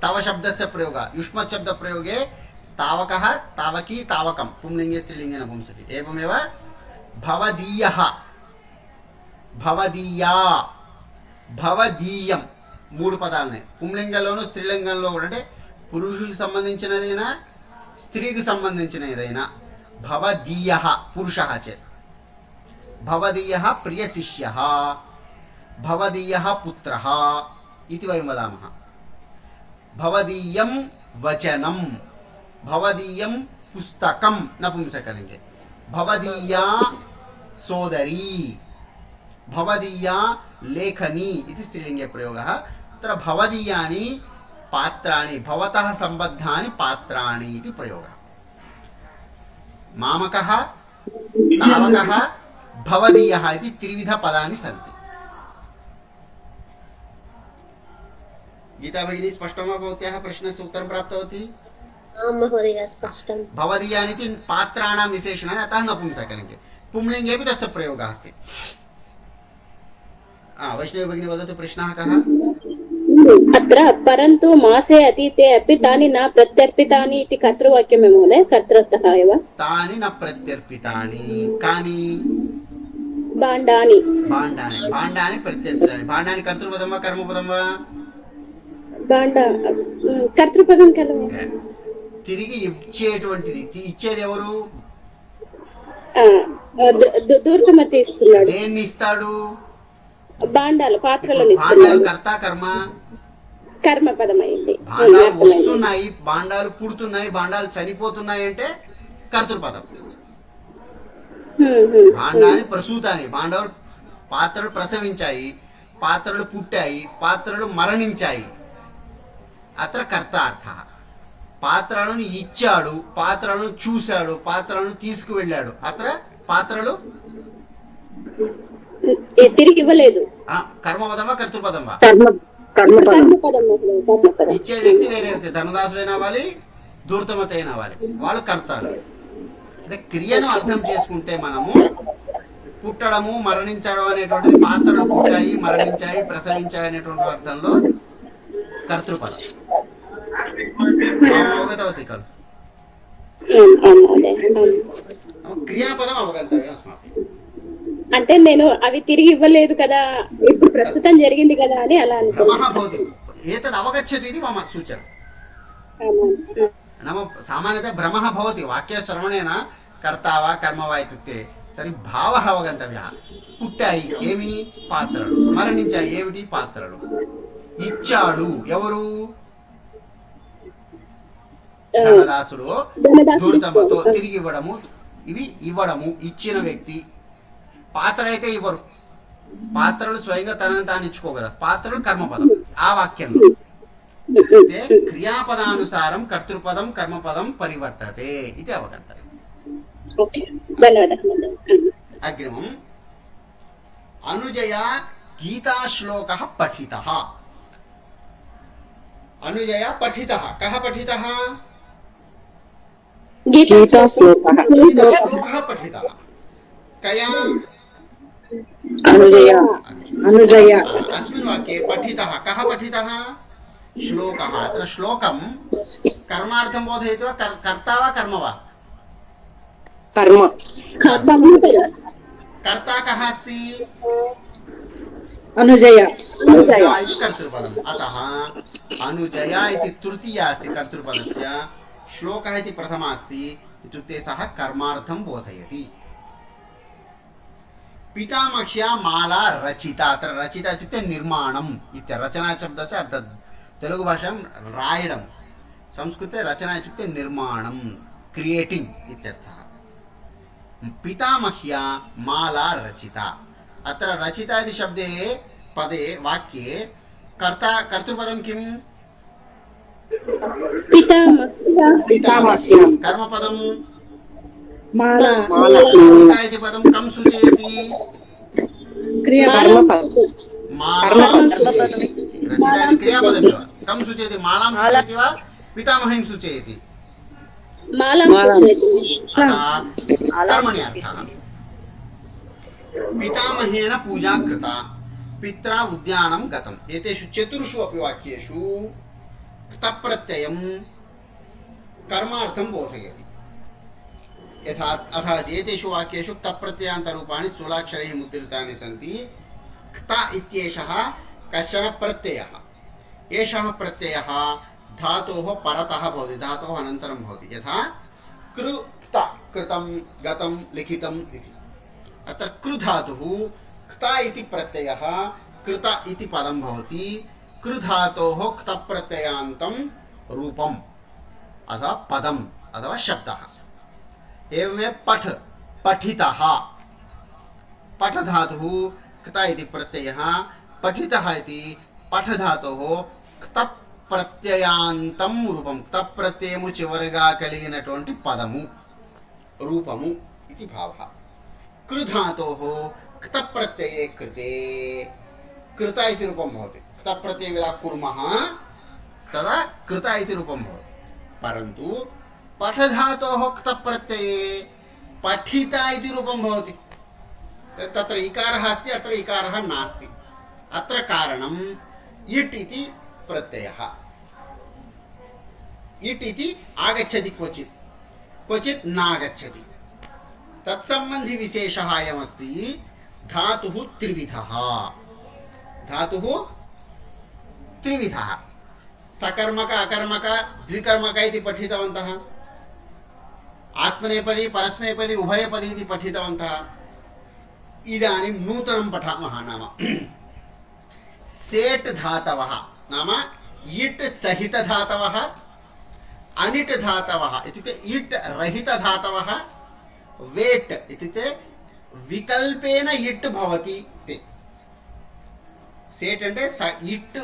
तव शब्दस्य प्रयोगः, युष्मत् शब्द प्रयोगे तावकः, तावकी, तावकं पुंलिङ्गे स्त्रीलिङ्गे नपुंसके. एवमेव भवदीयः, भवदीया, భవదీయం మూడు పదాలనే. పుంలింగంలోను స్త్రీలింగంలో అంటే పురుషుడికి సంబంధించినదైనా స్త్రీకి సంబంధించిన ఏదైనా భవదీయః పురుషః చేత్. భవదీయః ప్రియశిష్యः, భవదీయः పుత్రः इति वयं वदामः. भवदीयं वचनं, भवदीयं पुस्तकं नपुंसकलिङ्गे. भवदीया सोदरी, भवदीया लेखनी इति स्त्रीलिङ्गे प्रयोगः. तत्र भवदीयानि पात्राणि, भवतः सम्बद्धानि पात्राणि इति प्रयोगः. मामकः, तावकः, भवदीयः इति त्रिविधपदानि सन्ति. गीता भगिनी स्पष्टं वा? भवत्याः प्रश्नस्य उत्तरं प्राप्तवती? आं महोदय स्पष्टं. भवदीयानि इति पात्राणां विशेषणानि, अतः नपुंसकलिङ्गे. पुंलिङ्गेपि तस्य प्रयोगः अस्ति. वैष्णवी भगिनी वदतु, प्रश्नः कः? अत्र परन्तु मासे अतीते अपि तानि न प्रत्यर्पितानि इति कर्तृवाक्यं महोदय, कर्तृतः एव. तानि न प्रत्यर्पितानि कानि? भाण्डानि. भाण्डानि, भाण्डानि प्रत्यर्पितानि. भाण्डानि कर्तृपदं वा कर्मपदं वा? भाण्ड कर्तृपदं खलु. తిరిగి ఇచ్చేటువంటిది. ఇచ్చేది ఎవరు? దూర్తమతి ఇస్తున్నాడు. దేన్ని ఇస్తాడు? భాండాలు పాత్రలను భాండాలు ఇస్తున్నాడు. కర్త కర్మ. కర్మపదం అయింది. భాండాలు వస్తున్నాయి, భాండాలు పుడుతున్నాయి, భాండాలు చనిపోతున్నాయి అంటే కర్తృపదం. భాండాన్ని ప్రసూతాన్ని, భాండాలు పాత్రలు ప్రసవించాయి, పాత్రలు పుట్టాయి, పాత్రలు మరణించాయి. అత్ర కర్తార్థ. పాత్రలను ఇచ్చాడు, పాత్రలను చూశాడు, పాత్రలను తీసుకువెళ్ళాడు. అత్ర పాత్రలు తిరిగి ఇవ్వలేదు. కర్మపదమా కర్తృపదమా? కర్మపదం. ఇచ్చే వ్యక్తి వేరే వ్యక్తి, ధర్మదాసుడైన అవ్వాలి, ధూర్తమత అయిన అవ్వాలి, వాళ్ళు కర్తాడు. అంటే క్రియను అర్థం చేసుకుంటే మనము పుట్టడము మరణించడం అనేటువంటిది పాత్రలు పుట్టాయి, మరణించాయి, ప్రసవించాయి అనేటువంటి అర్థంలో కర్తృపదం. అవగతవతి కలు క్రియాపదం అవగతవ్యం అస్మాకం. అంటే నేను అవి తిరిగి ఇవ్వలేదు కదా, ఇప్పుడు ప్రస్తుతం జరిగింది కదా అని అలా భ్రమః భవతి. ఏతద్ అవగచ్చతి ఇది మమ సూచన. नाम सामान्यतः भ्रमः भवति वाक्यश्रवणेन कर्ता वा कर्म वा इत्युक्ते तर्हि भावः अवगन्तव्यः. పుట్టాయి ఏమి పాత్రలు, మరణించాయి ఏమిటి పాత్రలు. ఇచ్చాడు ఎవరు? ధనదాసుడు ధూర్తమతో తిరిగి ఇవ్వడము, ఇవి ఇవ్వడము, ఇచ్చిన వ్యక్తి. పాత్ర అయితే ఇవ్వరు, పాత్రలు స్వయంగా తనని తాను ఇచ్చుకోగలరు. పాత్రలు కర్మపదం ఆ వాక్యంలో. క్రియాపదానుసారం కర్తృపదం కర్మపదం పరివర్తతే ఇది అవగంతవ్యం. అగ్రిమం అనుజయ గీతాశ్లోకः పఠితः. అనుజయ పఠితः. కः పఠితः? गीताश्लोकः पठितः. कया? अनुजय. अस्मिन् वाक्ये पठितः. कः पठितः? श्लोकः. अत्र श्लोकं कर्मार्थं बोधयति वा कर्ता वा कर्म वा? कर्म. कर्ता कः अस्ति? अनुजय. इति कर्तृपदम्. अतः अनुजया इति तृतीया अस्ति कर्तृपदस्य, श्लोकः इति प्रथमा अस्ति, इत्युक्ते सः कर्मार्थं बोधयति. पितामह्या माला रचिता. अत्र रचिता इत्युक्ते निर्माणम् इत्यर्थः. रचना शब्दस्य अर्थः तेलुगु भाषायां रायडं, संस्कृते रचना इत्युक्ते निर्माणं, क्रियेटिंग् इत्यर्थः. पितामह्या माला रचिता. अत्र रचिता इति शब्दे पदे वाक्ये कर्ता कर्तृपदं किम्? पितामह्या. कर्मपदं माला. रचिता इति पदं कं सूचयति? मालां सूचयति. रचिता इति क्रियापदमेव. कं सूचयति? मालां सूचयति वा पितामहीं सूचयति? अतः कर्मणि अर्थः. पितामहेन पूजा कृता, पित्रा उद्यानं गतम्. एतेषु चतुर्षु अपि वाक्येषु क्तप्रत्ययं कर्मार्थं बोधयति. यथा अतः एतेषु वाक्येषु क्तप्रत्ययान्तरूपाणि स्थूलाक्षरैः मुद्रितानि सन्ति. क्त इत्येषः कश्चन प्रत्ययः. एषः प्रत्ययः धातोः परतः भवति, धातोः अनन्तरं भवति. यथा कृत, कृतं, गतं, लिखितम् इति. अत्र कृ धातुः क्त इति प्रत्ययः कृत इति पदं भवति. कृ धातोः क्त प्रत्ययान्तं रूपम् अथवा पदम् अथवा शब्दः. एवमेव पठ, पठितः. पठ धातुः क्त इति प्रत्ययः, पठितः इति पठ धातोः क्त ప్రత్యయాంతం రూపం. క్త ప్రత్యయము చివరిగా కలిగినటువంటి పదము, రూపము ఇది భావః. కృ ధాతోః క్త ప్రత్యయే కృతే కృత ఇతి రూపం భవతి. క్త ప్రత్యయం యదా కుర్మః తదా కృత ఇతి రూపం భవతి. परन्तु पठ धातोः क्त प्रत्यये पठिता इति रूपं भवति. तत्र इकारः अस्ति, अत्र इकारः नास्ति. अत्र कारणम् इट् इति प्रत्ययः. इट् इति आगच्छति क्वचित्, क्वचित् नागच्छति. तत्सम्बन्धि विशेषः अयमस्ति. धातुः त्रिविधः. धातुः त्रिविधः. सकर्मक अकर्मक द्विकर्मक इति पठितवन्तः. आत्मनेपदी परस्मैपदी उभयपदी इति पठितवन्तः. इदानीं नूतनं पठामः. नाम सेट् धातवः नाम इट् सहित धातवः, अनिट् धातवः इत्युक्ते इट् रहित धातवः, वेट् इत्युक्ते विकल्पेन इट् भवति ते। सेट् అంటే ఇట్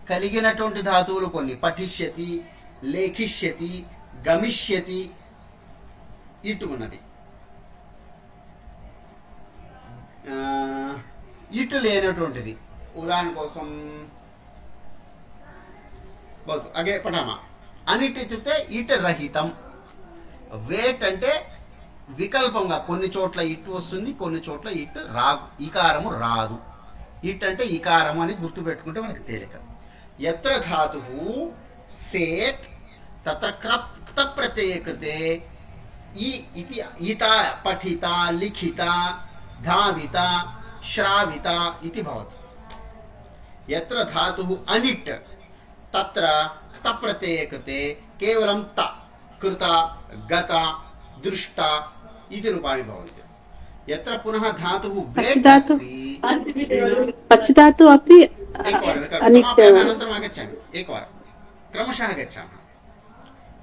కలిగినటువంటి ధాతువులు కొన్ని, పఠిష్యతి, లేఖిష్యతి, గమిష్యతి, ఇటు ఉన్నది. ఇటు లేనటువంటిది ఉదాహరణ కోసం అగే పటామా. అనిట్ ఇచ్చితే ఇట్ రహితం. వేట్ అంటే వికల్పంగా కొన్ని చోట్ల ఇట్ వస్తుంది, కొన్ని చోట్ల ఇట్ ఈకారము రాదు. ఇట్ అంటే ఈకారము అని గుర్తుపెట్టుకుంటే మనకి తేలిక. ఎత్ర ధాతు సేట్ తత్ర క్త ప్రత్యయ కృతే ఈ ఇది ఈత పఠిత లిఖిత धावित श्रावित इति भवति. यत्र धातुः अनिट् तत्र क्त प्रत्यये कृते केवलं त कृत गत दृष्ट इति रूपाणि भवन्ति. यत्र पुनः धातुः वेट् अस्ति, पचधातु अपि अनन्तरम् आगच्छामि, एकवारं क्रमशः गच्छामः.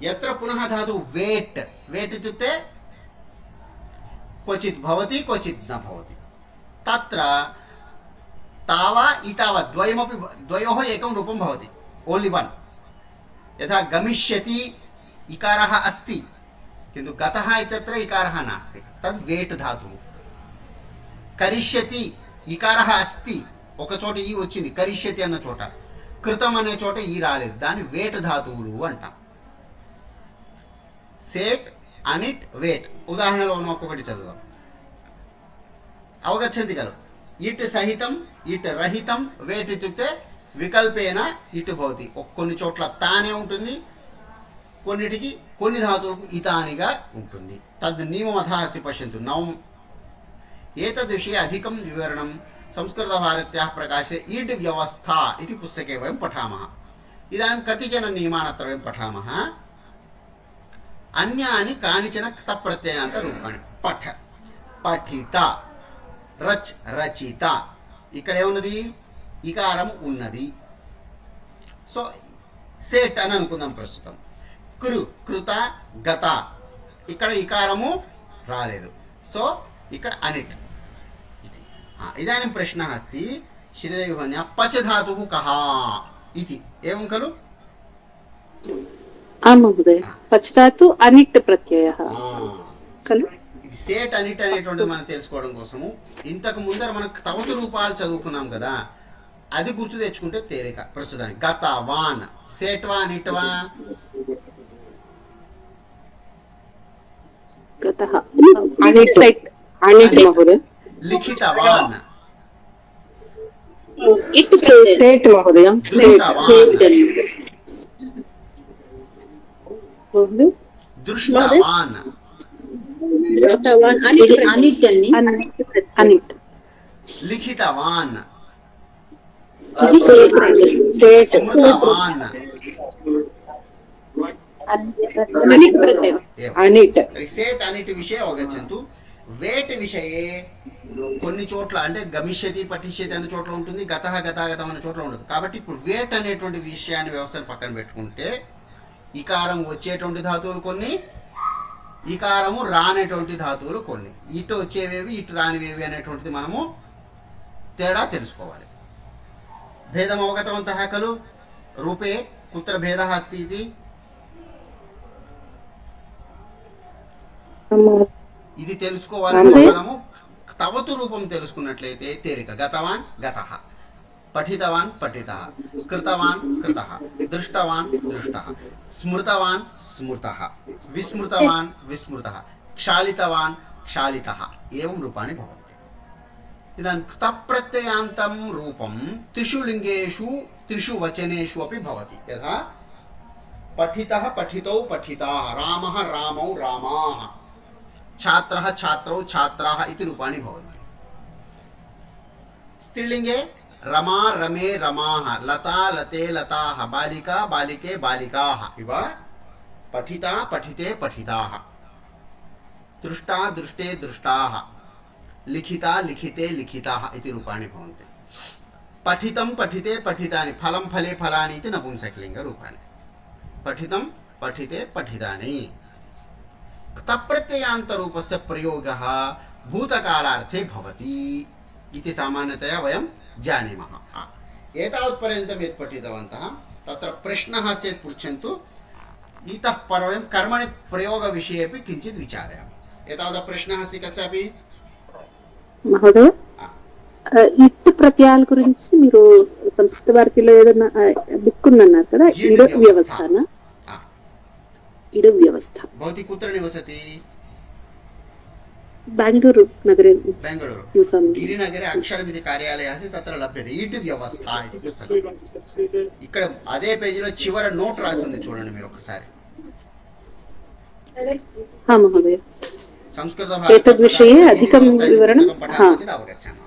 यत्र पुनः धातुः वेट्, वेट् इत्युक्ते क्वचित् भवति क्वचित् न भवति. तत्र तावा इतावा द्वयमपि, द्वयोः एकं रूपं भवति, ओन्लि वन्. यथा गमिष्यति इकारः अस्ति किन्तु गतः इत्यत्र इकारः नास्ति, तद् वेट् धातुः. करिष्यति इकारः अस्ति, ఒక చోట ఈ వచ్చింది కరిష్యతి అన్న చోట, కృతం అనే చోట ఈ రాలేదు, దాన్ని వేట్ ధాతువులు అంటాం. సేట్, అనిట్, వేట్ ఉదాహరణలో మనం ఒక్కొక్కటి చదువుదాం. అవగచ్చంతి ఖలు. ఇట్ సహితం, ఇట్ రహితం, వేట్ ఇత్యుక్తే వికల్పేన ఇటు భవతి. కొన్ని చోట్ల తానే ఉంటుంది, కొన్నిటికి కొన్ని ధాతువులకు ఇతానిగా ఉంటుంది. తద్ నియమమథాసి పశ్యంతు. నవం ఏతద్విషये అధికం వివరణం संस्कृतभारत्याः प्रकाशे ईड् व्यवस्था इति पुस्तके वयं पठामः. इदानीं कतिचन नियमान् अत्र वयं पठामः. अन्यानि कानिचन क्तप्रत्ययान्तरूपाणि. पठ, पठित, रच्, रचित. ఇక్కడ ఏమున్నది? ఇకారం ఉన్నది. సో సెట్ అని అనుకుందాం ప్రస్తుతం. కృ, కృత, గత, ఇక్కడ ఇకారము రాలేదు, సో ఇక్కడ అనిట్. इदानीं प्रश्नः अस्ति श्रीदेवन्या पच धातुः कः इति. एवं खलु? आं महोदय, पच धातु अनिट् प्रत्ययः खलु. సేట్ అనిట్ అనేటువంటి మనం తెలుసుకోవడం కోసము ఇంతకు ముందర మనం తవతు రూపాలు చదువుకున్నాం కదా, అది గుర్తు తెచ్చుకుంటే తేలిక. ప్రస్తుతానికి గత వాన్, సేట్ వా అనిట్ వా? गतः अनिट्, सेट् अनिट् महोदय. लिखितवान्, इट् सेट् महोदय. दृष्टवान्, दृष्टवान्, अनिट्, अनिट्. लिखितवान्, सेट्, स्मृतवान्, अनिट् प्रत्ययः. अनिट्. सेट् अनिट् विषये अवगच्छन्तु. వేట్ విషయే కొన్ని చోట్ల అంటే గమిష్యతి, పఠిష్యతి అనే చోట్ల ఉంటుంది, గతః, గతాగతం అనే చోట్ల ఉండదు. కాబట్టి ఇప్పుడు వేట్ అనేటువంటి విషయాన్ని వ్యవస్థను పక్కన పెట్టుకుంటే ఇకారం వచ్చేటువంటి ధాతువులు కొన్ని, ఇకారము రానేటువంటి ధాతువులు కొన్ని, ఇటు వచ్చేవేవి ఇటు రానివేవి అనేటువంటిది మనము తేడా తెలుసుకోవాలి. భేదం అవగతవంతః ఖలు. రూపే కుత్ర భేదः अस्ति इति. ఇది తెలుసుకోవాలంటే మనము తవతు రూపం తెలుసుకున్నట్లయితే తేలిక. గతవాన్ గతః, పఠితవాన్ పఠితః, కృతవాన్ కృతః, దృష్టవాన్ దృష్టః, స్మృతవాన్ స్మృతః, విస్మృతవాన్ విస్మృతః, క్షాళితవాన్ క్షాళితః ఏవం రూపాణి భవంతి. ఇదాनीं క్తప్రత్యయాంతం రూపం త్రిషు లింగేషు త్రిషు వచనేషు अपि भवति. यथा पठितः पठितौ पठिताः, रामः रामौ रामाः, छात्रः छात्रौ छात्राः इति रूपाणि भवन्ति. स्त्रीलिङ्गे रमा रमे रमाः, लता लते लताः, बालिका बालिके बालिकाः इव पठिता पठिते पठिताः, दृष्टा दृष्टे दृष्टाः, लिखिता लिखिते लिखिताः इति रूपाणि भवन्ति. పఠితం పఠితే పఠితాని ఫలం ఫలే ఫలాని ఇది నపుంసకలింగ రూపాన్ని. పఠితం పఠితే పఠితాని తప్రత్యయాంతరూపస్య ప్రయోగः భూతకాలార్థే భవతి इति सामान्यतया वयं जानीमः. एतावत्पर्यन्तं यत् पठितवन्तः तत्र प्रश्नः चेत् पृच्छन्तु. इतः परं वयं कर्मणि प्रयोगविषये अपि किञ्चित् विचारयामः. एतावता प्रश्नः अस्ति कस्यापि? మహోదయ ఇట్ ప్రత్యయాల గురించి మీరు సంస్కృత భారతిలో ఏదైనా బుక్ ఉందన్నారు కదా, ఇడ వ్యవస్థన ఇడ వ్యవస్థ. भवती कुत्र निवसति? బెంగళూరు నగరే. बेङ्गळूरु నివసామి. गिरिनगरे अक्षरमिति कार्यालयः अस्ति, तत्र लभ्यते इट् व्यवस्था इति पुस्तकम्. ఇక్కడ అదే పేజీలో చివర నోట్ రాసి ఉంది చూడండి మీరు ఒకసారి. మహోదయ సంస్కృత एतद्विषये अधिकं विवरणं अवगच्छामः.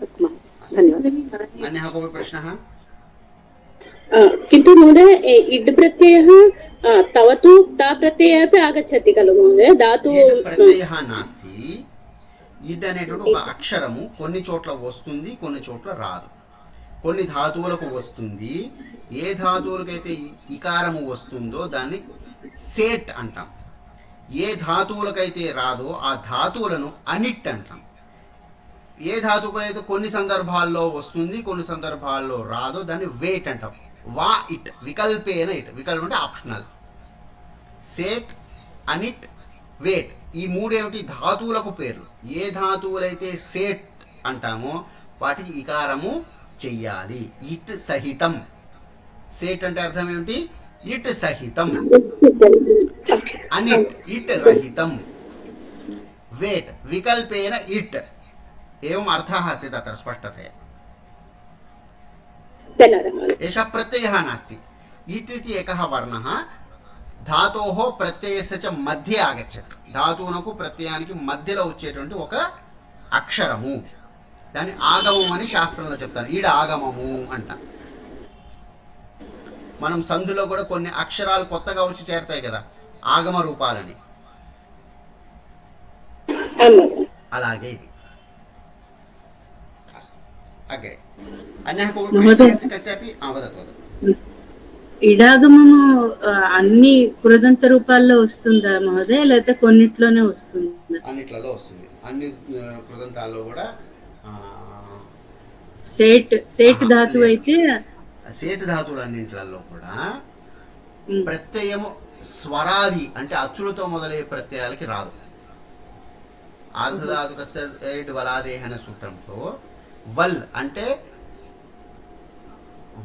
अस्तु महोदय, धन्यवादः. अन्यः कोऽपि प्रश्नः? किन्तु महोदय इड् प्रत्ययः तव तु ता प्रत्ययः अपि आगच्छति खलु महोदय? धातु ఇడ్ ప్రత్యయః నాస్తి. ఇడ్ అనేటువంటి ఒక అక్షరము కొన్ని చోట్ల వస్తుంది, కొన్ని చోట్ల రాదు. కొన్ని ధాతువులకు వస్తుంది. ఏ ధాతువులకైతే ఇకారము వస్తుందో దాన్ని సేట్ అంటాం. ఏ ధాతువులకైతే రాదో ఆ ధాతువులను అనిట్ అంటాం. ఏ ధాతువుకైతే కొన్ని సందర్భాల్లో వస్తుంది, కొన్ని సందర్భాల్లో రాదో దాన్ని వేట్ అంటాం. వా ఇట్ వికల్పేన ఇట్. వికల్పం అంటే ఆప్షనల్. సేట్, అనిట్, వేట్ ఈ మూడేమిటి ధాతువులకు పేర్లు. ఏ ధాతువులైతే సేట్ అంటామో వాటికి ఇకారము చెయ్యాలి. ఇట్ సహితం. సేట్ అంటే అర్థం ఏమిటి? ఇట్ సహితం. అనిట్ ఇట్ రహితం. వేట్ వికల్పేన ఇట్. एवम् अर्थः अस्ति तत्र स्पष्टतया. एषः प्रत्ययः नास्ति. इट् इति एकः वर्णः धातोः प्रत्ययस्य च मध्ये आगच्छति. धातूनకు ప్రత్యయానికి మధ్యలో వచ్చేటువంటి ఒక అక్షరము. దాన్ని ఆగమం అని శాస్త్రంలో చెప్తారు. ఈడ ఆగమము అంట. మనం సంధిలో కూడా కొన్ని అక్షరాలు కొత్తగా వచ్చి చేరతాయి కదా, ఆగమ రూపాలని. అలాగే ఇది. అగ్రే అన్యः कोऽपि प्रश्नः अस्ति कस्यापि? वदतु वदतु. ఇడాగమము అన్ని కృదంత రూపాల్లో వస్తుందా మహోదయ, లేకపోతే కొన్నిట్లోనే వస్తుందా? అన్నిట్లలో వస్తుంది. అన్ని కృదంతాల్లో కూడా సేట్ ధాతువు అయితే సేట్ ధాతువులు అన్నింటిలో కూడా ప్రత్యయము స్వరాది అంటే అచ్చులతో మొదలయ్యే ప్రత్యయాలకి రాదు. ఆర్ధధాతుక వలాదేహ అనే సూత్రంతో వల్ అంటే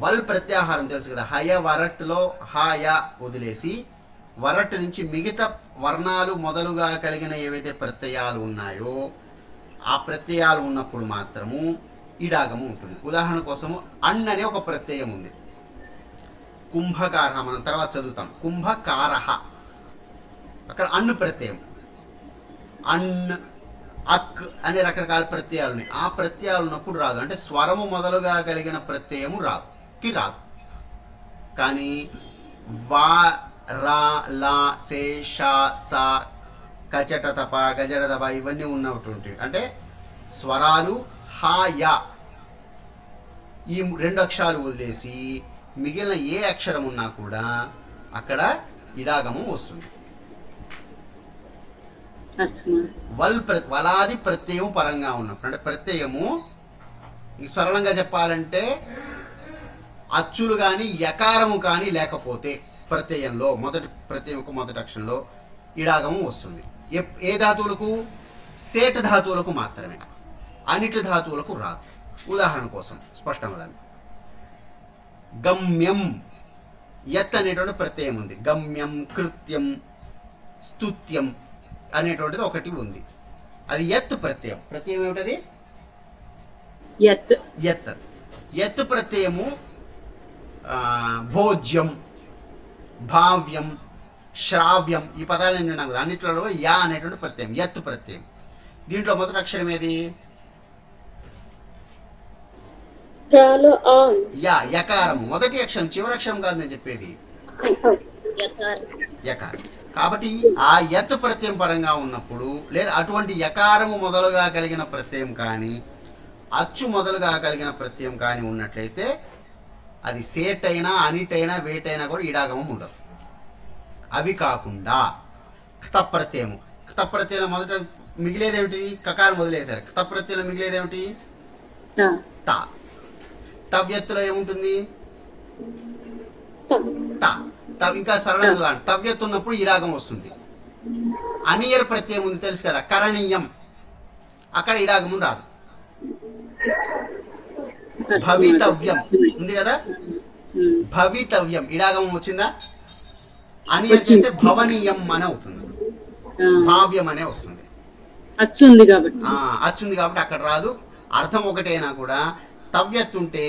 వల్ ప్రత్యాహారం తెలుసు కదా. హయ వరట్లో హాయ వదిలేసి వరట్ నుంచి మిగతా వర్ణాలు మొదలుగా కలిగిన ఏవైతే ప్రత్యయాలు ఉన్నాయో ఆ ప్రత్యయాలు ఉన్నప్పుడు మాత్రము ఇడాగము ఉంటుంది. ఉదాహరణ కోసము అన్ అనే ఒక ప్రత్యయం ఉంది. కుంభకార మనం తర్వాత చదువుతాం. కుంభకారహ అక్కడ అన్ను ప్రత్యయం. అన్ అక్ అనే రకరకాల ప్రత్యయాలు ఉన్నాయి. ఆ ప్రత్యయాలు ఉన్నప్పుడు రాదు. అంటే స్వరము మొదలుగా కలిగిన ప్రత్యయము రాదు. కానీ వా రా లా సే షా సా కచట తప గజడ తప ఇవన్నీ ఉన్నటువంటి అంటే స్వరాలు హా యా ఈ రెండు అక్షరాలు వదిలేసి మిగిలిన ఏ అక్షరం ఉన్నా కూడా అక్కడ ఇడాగమం వస్తుంది. వలాది ప్రత్యయం పరంగా ఉన్నప్పుడు అంటే ప్రత్యయము సరళంగా చెప్పాలంటే అచ్చులు కానీ యకారము కానీ లేకపోతే ప్రత్యయంలో మొదటి అక్షరంలో ఇడాగమం వస్తుంది. ఏ ధాతువులకు? సేట్ ధాతువులకు మాత్రమే. అనిట్ ధాతువులకు రాదు. ఉదాహరణ కోసం స్పష్టంగా గమ్యం యత్ అనేటువంటి ప్రత్యయం ఉంది. గమ్యం, కృత్యం, స్తుత్యం అనేటువంటిది ఒకటి ఉంది. అది యత్ ప్రత్యయం. ప్రత్యయం ఏమిటది? యత్ ప్రత్యయము భోజ్యం, భావ్యం, శ్రావ్యం ఈ పదాలన్నీ ఉన్నాయి కదా. అన్నింటిలో యా అనేటువంటి ప్రత్యయం యత్ ప్రత్యయం. దీంట్లో మొదటి అక్షరం ఏది? యా యకారము మొదటి అక్షరం. చివరి అక్షరం కాదు నేను చెప్పేది, యకారం. కాబట్టి ఆ యత్ ప్రత్యయం పరంగా ఉన్నప్పుడు లేదా అటువంటి యకారము మొదలుగా కలిగిన ప్రత్యయం కానీ అచ్చు మొదలుగా కలిగిన ప్రత్యయం కానీ ఉన్నట్లయితే అది సేట్ అయినా అనిట్ అయినా వేట్ అయినా కూడా ఈడాగమం ఉండదు. అవి కాకుండా క్తప్రత్యయము, క్తప్రత్యయం మొదట మిగిలేదేమిటి? కకారం వదిలేశారు. క్తప్రత్యయం మిగిలేదేమిటి? తా. తా. తవ్యత్తులో ఏముంటుంది? తా. ఇంకా సరళంగా తవ్యత్తు ఉన్నప్పుడు ఈడాగం వస్తుంది. అనియర్ ప్రత్యయం ఉంది తెలుసు కదా, కరణీయం, అక్కడ ఈడాగము రాదు. భవితవ్యం ఉంది కదా, భవితవ్యం ఈడాగమం వచ్చిందా? అనియర్ చేస్తే భవనీయం అనే అవుతుంది, భావ్యం అనే వస్తుంది. అచ్చుంది కాబట్టి అచ్చుంది కాబట్టి అక్కడ రాదు. అర్థం ఒకటైనా కూడా తవ్యత్తు ఉంటే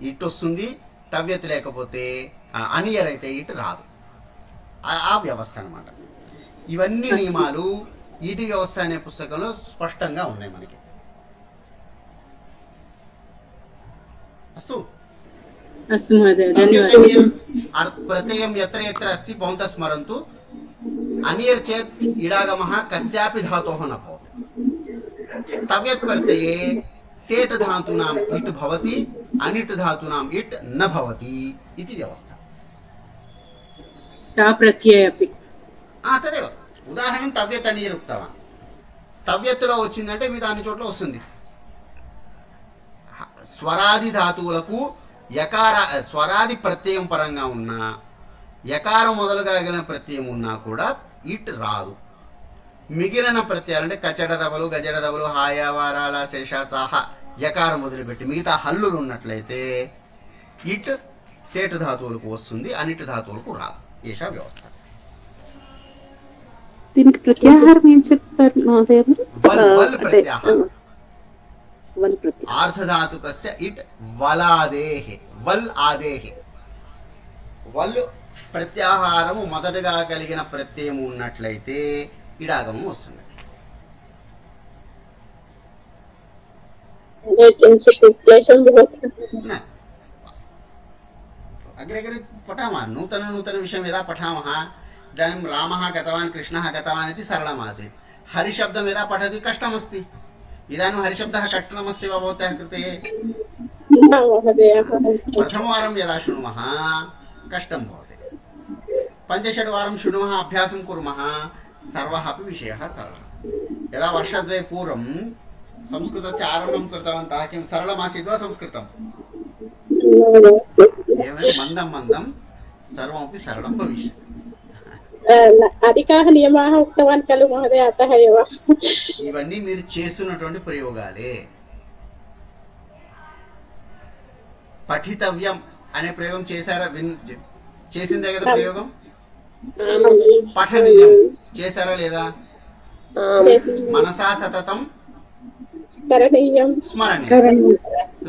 ఇటు వస్తుంది, తవ్యత్తు లేకపోతే అనియర్ అయితే ఇటు రాదు. ఆ వ్యవస్థ అన్నమాట. ఇవన్నీ నియమాలు ఈటి వ్యవస్థ అనే పుస్తకంలో స్పష్టంగా ఉన్నాయి మనకి. అస్తు అస్తు మహోదయ, ధన్యవాదాలు. ప్రత్యయం ఎత్ర ఎత్ర అస్తి భవంతః స్మరంతు అనియర్ చేత్ ఇడాగమః కస్యాపి ధాతోః న భవతి. తవ్యత్ ప్రత్యయే సేట్ ధాతూనాం ఇట్ భవతి, అనిట్ ధాతూనాం ఇట్ న భవతి ఇది వ్యవస్థ. తా ప్రత్యయ అపి. తదేవ ఉదాహరణ తవ్యత్ అనియర్ ఉక్తవాన్. తవ్యత్తులో వచ్చిందంటే మీ దాని చోట్ల వస్తుంది. స్వరాది ధాతువులకు స్వరాది ప్రత్యయం పరంగా ఉన్నా, యకారం మొదలుగా కలిగిన ప్రత్యయం ఉన్నా కూడా ఇట్ రాదు. మిగిలిన ప్రత్యయాలు అంటే కచడ దబలు, గజడ దబలు, హాయ, వారాల, శేష, సాహ యకారం వదిలిపెట్టి మిగతా హల్లులు ఉన్నట్లయితే ఇట్ సేటు ధాతువులకు వస్తుంది, అనిట్ ధాతువులకు రాదు. ఏషా వ్యవస్థ. దీనికి ప్రత్యాహారం ఏం చెప్పారు మహోదయ? వల్ ప్రత్యాహారం. వల్ ప్రత్యాహారం ఆర్ధధాతుకస్య ఇట్ వలాదేహే, వల్ ఆదేహే. వల్ ప్రత్యాహారము మొదటగా కలిగిన ప్రత్యయము ఉన్నట్లయితే ఇడాగము వస్తుంది. అగ్రే అగ్రే పఠామः నూతన నూతన విషయం యదా పఠామः इदानीं रामः गतवान् कृष्णः गतवान् इति सरलमासीत्. हरिशब्दं यदा पठति कष्टमस्ति. इदानीं हरिशब्दः कठिनमस्ति वा भवतः कृते? प्रथमवारं यदा शृणुमः कष्टं भवति, पञ्चषड्वारं शृणुमः, अभ्यासं कुर्मः, सर्वः अपि विषयः सरलः. यदा वर्षद्वये पूर्वं संस्कृतस्य आरम्भं कृतवन्तः किं सरलमासीत् वा संस्कृतं? एवं मन्दं मन्दं सर्वमपि सरलं भविष्यति. అధికాహ నియమాः ఉక్తవాన్ ఖలు మహోదయ అతః ఏవ. ఇవన్నీ మీరు చేస్తున్నటువంటి ప్రయోగాలే. పఠితవ్యం అనే ప్రయోగం చేశారా? చేసిందే కదా ప్రయోగం. పఠనీయం చేశారా లేదా? మనసా సతతం కరణీయం స్మరణీయం,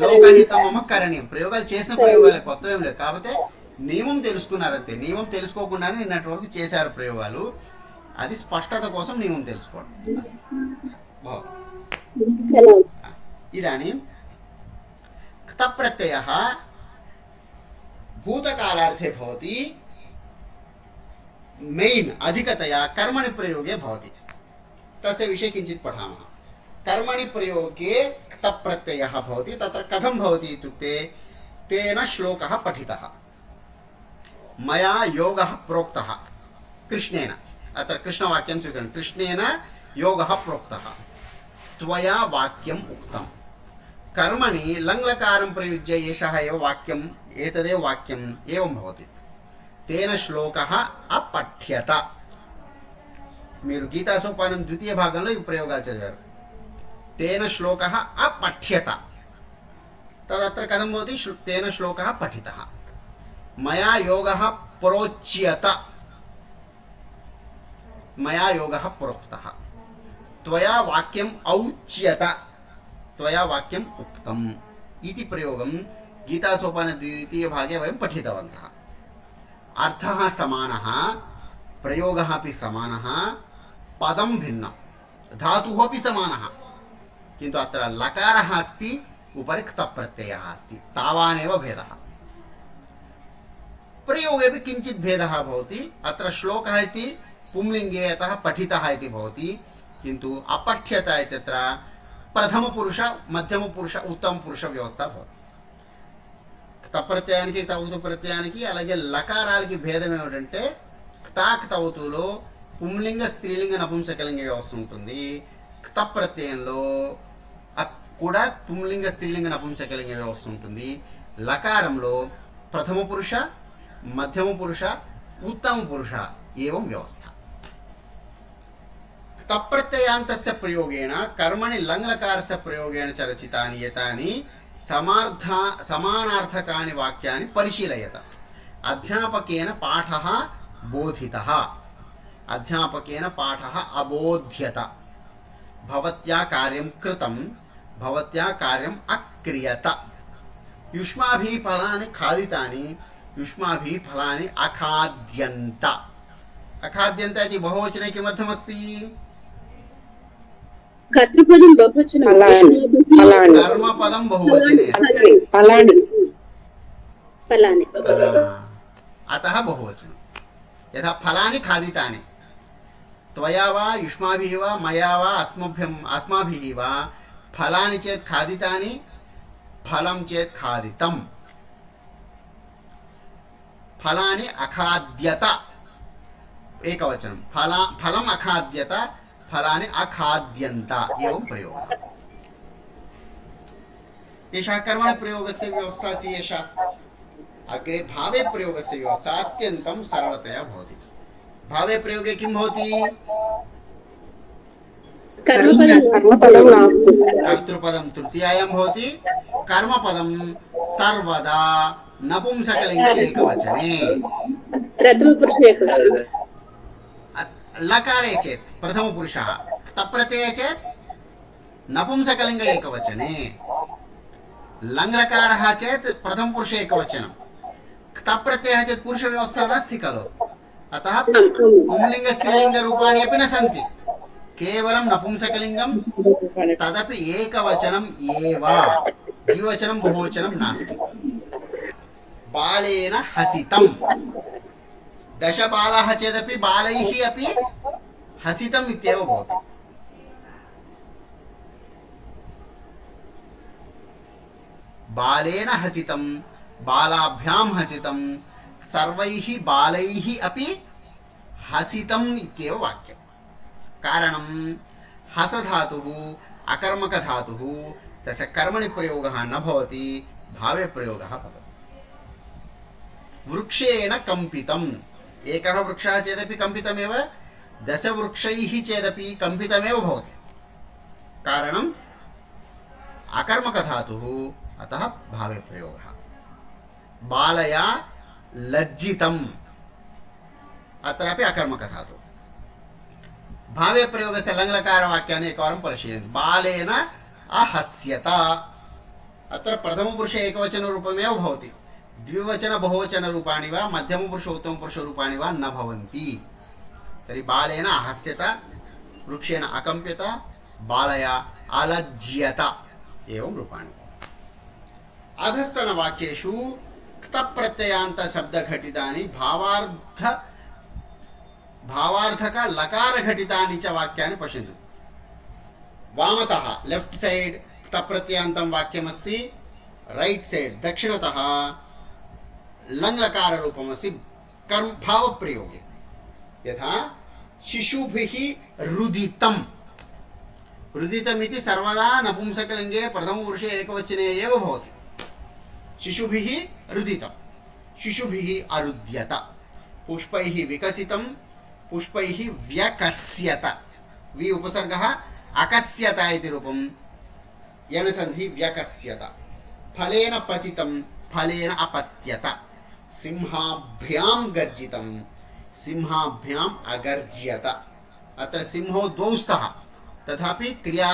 లోకహితం మమ కరణీయం. ప్రయోగాలు చేసిన ప్రయోగాలే, కొత్త ఏం లేదు. కాకపోతే నియమం తెలుసుకున్నారంతే. నియమం తెలుసుకోకుండానే నిన్నటి వరకు చేశారు ప్రయోగాలు. అది స్పష్టత కోసం నియమం తెలుసుకోండి. ఇదాनीं क्तप्रत्ययः भूतकालार्थे भवति, मेन् अधिकतया कर्मणि प्रयोगे भवति. तस्य विषये किञ्चित् पठामः. कर्मणि प्रयोगे क्तप्रत्ययः भवति. तत्र कथं भवति इत्युक्ते तेन श्लोकः पठितः, मया योगः प्रोक्तः कृष्णेन. अत्र कृष्णवाक्यं स्वीकरणीयं. कृष्णेन योगः प्रोक्तः, त्वया वाक्यम् उक्तं. कर्मणि लङ्लकारं प्रयुज्य एषः एव वाक्यम्, एतदेव वाक्यम् एवं भवति. तेन श्लोकः अपठ्यत. మీరు గీతా సోపానం ద్వితీయ భాగంలో ఈ ప్రయోగాలు చదివారు. తేన శ్లోకः अपठ्यत. तदत्र कथं भवति? तेन श्लोकः पठितः. मया योगः प्रोच्यत, मया योगः प्रोक्तः. त्वया वाक्यम् औच्यत, त्वया वाक्यम् उक्तम् इति प्रयोगं गीतासोपान द्वितीय भागे वयं पठितवन्तः. अर्थः समानः, प्रयोगः अपि समानः, पदं भिन्नं, धातुः अपि समानः, किन्तु अत्र लकारः अस्ति, उपरि क्तप्रत्ययः अस्ति. तावानेव भेदः. प्रयोगे अपि किञ्चित् भेदः भवति. अत्र श्लोकः इति पुंलिङ्गे, अतः पठितः इति भवति, किन्तु अपठ्यत इत्यत्र प्रथम पुरुष मध्यम पुरुष उत्तम पुरुष व्यवस्था भवति తప్రత్యయానికి తవుతు ప్రత్యయానికి అలాగే లకారాలకి భేదం ఏమిటంటే క్తాక్ తవుతులో పుంలింగ స్త్రీలింగ నపుంసకలింగ వ్యవస్థ ఉంటుంది. క్త ప్రత్యయంలో కూడా పుంలింగ స్త్రీలింగ నపుంసకలింగ వ్యవస్థ ఉంటుంది. లకారంలో ప్రథమ పురుష మధ్యమ పురుష उत्तम पुरुष एवं व्यवस्था. तप्रत्ययान्तस्य प्रयोगेण कर्मणि लङ्लकारस्य प्रयोगेण च रचितानि एतानि समानार्थकानि वाक्यानि परिशीलयत. अध्यापकेन पाठः बोधितः, अध्यापकेन पाठः अबोध्यत, भवत्या कार्यं कृतं, भवत्या कार्यम् अक्रियत, युष्माभिः फलानि खादितानि, युष्माभिः फलानि अखाद्यन्त. अखाद्यन्त इति बहुवचने किमर्थमस्ति? कर्तृपदं बहुवचनं, कर्मपदं बहुवचने अस्ति, फलानि अतः बहुवचनं. यथा फलानि खादितानि, त्वया वा युष्माभिः वा मया वा अस्माभिः वा फलानि चेत् खादितानि, फलं चेत् खादितं. फलानि अखाद्यत एकवचनं, फलम् अखाद्यत, फलानि अखाद्यन्त एवं प्रयोगः. एषः कर्मणि प्रयोगस्य व्यवस्था अस्ति. एषा अग्रे भावे प्रयोगस्य व्यवस्था अत्यन्तं सरलतया भवति. भावे प्रयोगे किं भवति? कर्तृपदं तृतीयायां भवति. कर्मपदं सर्वदा नपुंसकलिङ्गे एकवचने. प्रथमपुरुषे एकवचनं. लकारे चेत् प्रथमपुरुषः, तप्रत्यये चेत् नपुंसकलिङ्गे एकवचने. लङ्लकारः चेत् प्रथमपुरुषे एकवचनं. तप्रत्ययः चेत् पुरुषव्यवस्था नास्ति खलु. अतः पुंलिङ्ग स्त्रीलिङ्गरूपाणि अपि न सन्ति, केवलं नपुंसकलिङ्गं, तदपि एकवचनम् एव, द्विवचनं बहुवचनं नास्ति. बालेन हसितं, दशबालाः चेदपि बालैः अपि हसितम् इत्येव भवति. बालेन हसितं, बालाभ्यां हसितं, सर्वैः बालैः अपि हसितम् इत्येव वाक्यं. कारणं हसधातुः अकर्मकधातुः, तस्य कर्मणि प्रयोगः न भवति, भावे प्रयोगः भवति. वृक्षेण कम्पितम्, एकः वृक्षः चेदपि कम्पितमेव, दशवृक्षैः चेदपि कम्पितमेव भवति. कारणम् अकर्मकधातुः, अतः भावे प्रयोगः. बालया लज्जितम्, अत्रापि अकर्मकधातुः. भावे प्रयोगस्य लङ्लकारवाक्यानि एकवारं परिशीलयन्तु. बालेन अहस्यत, अत्र प्रथमपुरुषे एकवचनरूपमेव भवति. द्विवचन बहुवचन रूपाणि वा मध्यमपुरुष उत्तमपुरुष रूपाणि वा न भवन्ति. तर्हि बालेन अहस्यत, वृक्षेण अकम्प्यत, बालया अलज्यत एवं रूपाणि. अधस्तनवाक्येषु क्तप्रत्ययान्तशब्दघटितानि भावार्थक लकारघटितानि च वाक्यानि पश्यन्तु. वामतः लेफ्ट साइड क्तप्रत्ययान्तं वाक्यमस्ति, राइट साइड दक्षिणतः लङ्लकार रूपमस्ति कर्म भाव प्रयोगे. यथा शिशुभिः रुदितं, रुदितम् इति सर्वदा नपुंसकलिङ्गे प्रथमपुरुषे एकवचने एव भवति. शिशुभिः रुदितं, शिशुभिः अरुद्यत. पुष्पैः विकसितं, पुष्पैः व्यकस्यत. वि उपसर्गः अकस्यत इति रूपं, यणसन्धि व्यकस्यत. फलेन पतितं, फलेन अपत्यत. सिंहाभ्यां गर्जितं, सिंहाभ्याम् अगर्ज्यत. अत्र सिंहो द्वौ स्तः, तथापि क्रिया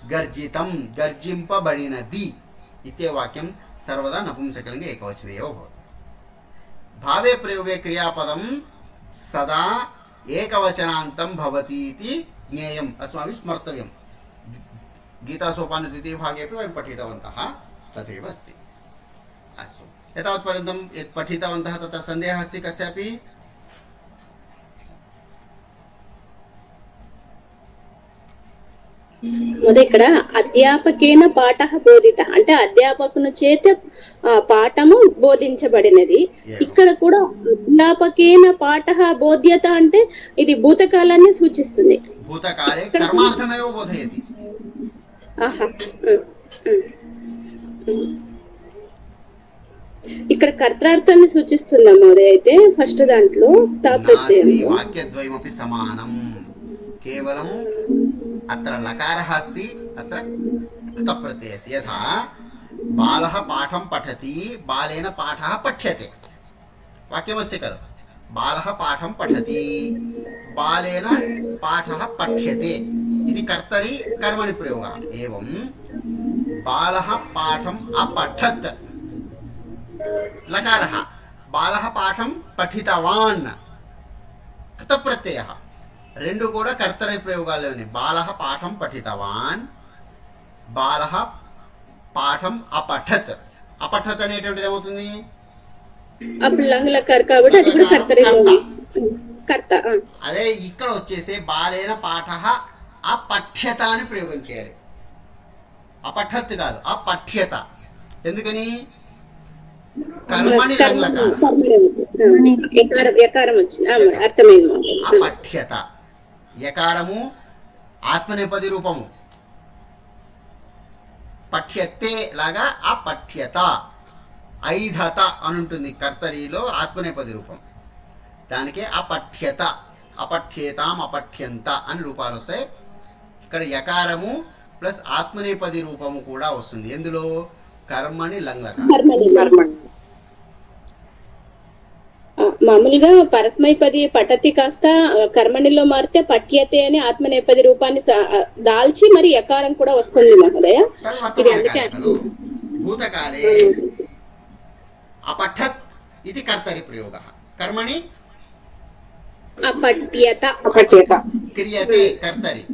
गर्जितं, गर्जिम्पबडिनदि इत्येव वाक्यं सर्वदा नपुंसकलिङ्गे एकवचने एव भवति. भावे प्रयोगे क्रियापदं सदा एकवचनान्तं भवति इति ज्ञेयम्, अस्माभिः स्मर्तव्यं. गीतासोपान द्वितीयभागे अपि वयं पठितवन्तः, तथैव अस्ति. अस्तु, एतावत्पर्यन्तं यत् पठितवन्तः तत्र सन्देहः अस्ति कस्यापि? మొదటి ఇక్కడ అధ్యాపకేన పాఠ బోధిత అంటే అధ్యాపకుని చేత పాఠము బోధించబడినది. ఇక్కడ కూడా అధ్యాపకేన పాఠ బోధ్యత అంటే ఇది భూతకాలాన్ని సూచిస్తుంది. భూతకాలే కర్మార్థమేవ బోధయతి. ఆహా. ఇక్కడ కర్తార్థాన్ని సూచిస్తుందా మోదయ? అయితే ఫస్ట్ దాంట్లో నాసి వాక్యద్వయమపి సమానం, కేవలం అత్ర లకారः अस्ति అత్ర कृतप्रत्ययस्य. यथा बालः पाठं पठति, बालेन पाठः पठ्यते. वाक्यमस्य खलु, बालः पाठं पठति, बालेन पाठः पठ्यते इति कर्तरि कर्मणि प्रयोगः. एवं बालः पाठम् अपठत्, लकारः, बालः पाठं पठितवान्, कृतप्रत्ययः. రెండు కూడా కర్తరి ప్రయోగాల్లోనే. బాలః పాఠం పఠితవాన్, బాలః పాఠం అపఠత్. అపఠత్ అనేటువంటిది ఏమవుతుంది? అప్పుడు లంగ్లకార్ కాబట్టి అది కూడా కర్తరి కర్త. అదే ఇక్కడ వచ్చేసి బాలేన పాఠః అపఠ్యత అని ప్రయోగం చేయాలి. అపఠత్ కాదు, అపఠ్యత. ఎందుకని? కర్మణి లంగ్లకార, యకారం వచ్చింది, అర్థమైంది. అపఠ్యత. యకారము ఆత్మనేపది రూపము, పఠ్యతే లాగా అపఠ్యత. ఐధత అని ఉంటుంది కర్తరిలో ఆత్మనేపది రూపం, దానికే అపఠ్యత, అపఠ్యేతాం, అపఠ్యంత అని రూపాలు వస్తాయి. ఇక్కడ యకారము ప్లస్ ఆత్మనేపది రూపము కూడా వస్తుంది. ఎందులో? కర్మణి లంగ్లకార. మామూలుగా పరస్మైపది పఠతి కాస్త కర్మణిలో మారితే పఠ్యతే అని ఆత్మనేపది రూపాన్ని దాల్చి మరి యకారం కూడా వస్తుంది మహోదయ. ఇది అందుకే భూతకాలే అపఠత్ ఇది కర్తరి ప్రయోగः, కర్మణి అపఠ్యత క్రియతే కర్తరి,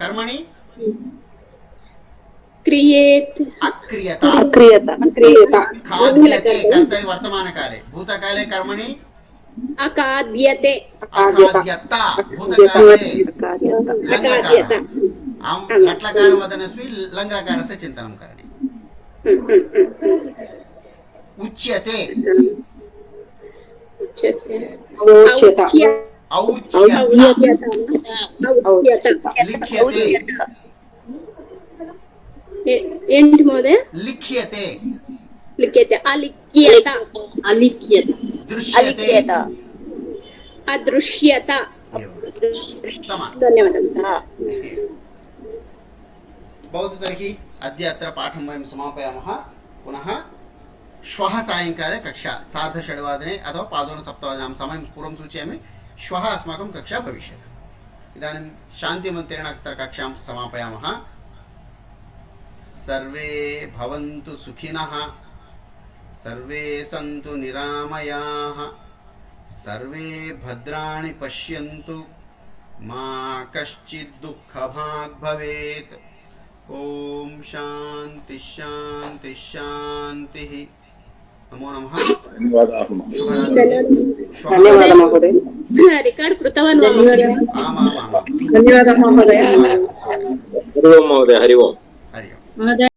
కర్మణి క్రియేత్ అక్రియత. ఖాద్యతే కర్తరి వర్తమానకాలే, భూతకాలే కర్మణి అఖాద్యతే. అఖాద్యత, భూతకాలే లంగాకార. లట్లకారం వదనస్మి లంగాకారస్య చింతనం కరణి. ఉచ్యతే లిఖ్యతే. ఏంటి మోదయ? లిఖ్యతే, లిఖ్యతే, అలిఖ్యత, దృశ్యతే, అదృశ్యత. సమానం. ధన్యవాదాలు. भवतु तर्हि अद्य अत्र पाठं वयं समापयामः. पुनः श्वः सायङ्काले कक्षा 6:30 अथवा 5:30 समयं पूर्वं सूचयामि. श्वः अस्माकं कक्षा भविष्यति. इदानीं शान्तिमन्त्रेण अत्र कक्षां समापयामः. सर्वे भवन्तु सुखिनः, सर्वे सन्तु निरामयाः, सर्वे भद्राणि पश्यन्तु, मा कश्चित् दुःखभाग् भवेत्. ओम शांति शांति शांति. नमो नमः. రికార్డ్ కృతవాన్. హరి ఓం మహోదయ. హరి ఓం. हरि ओम.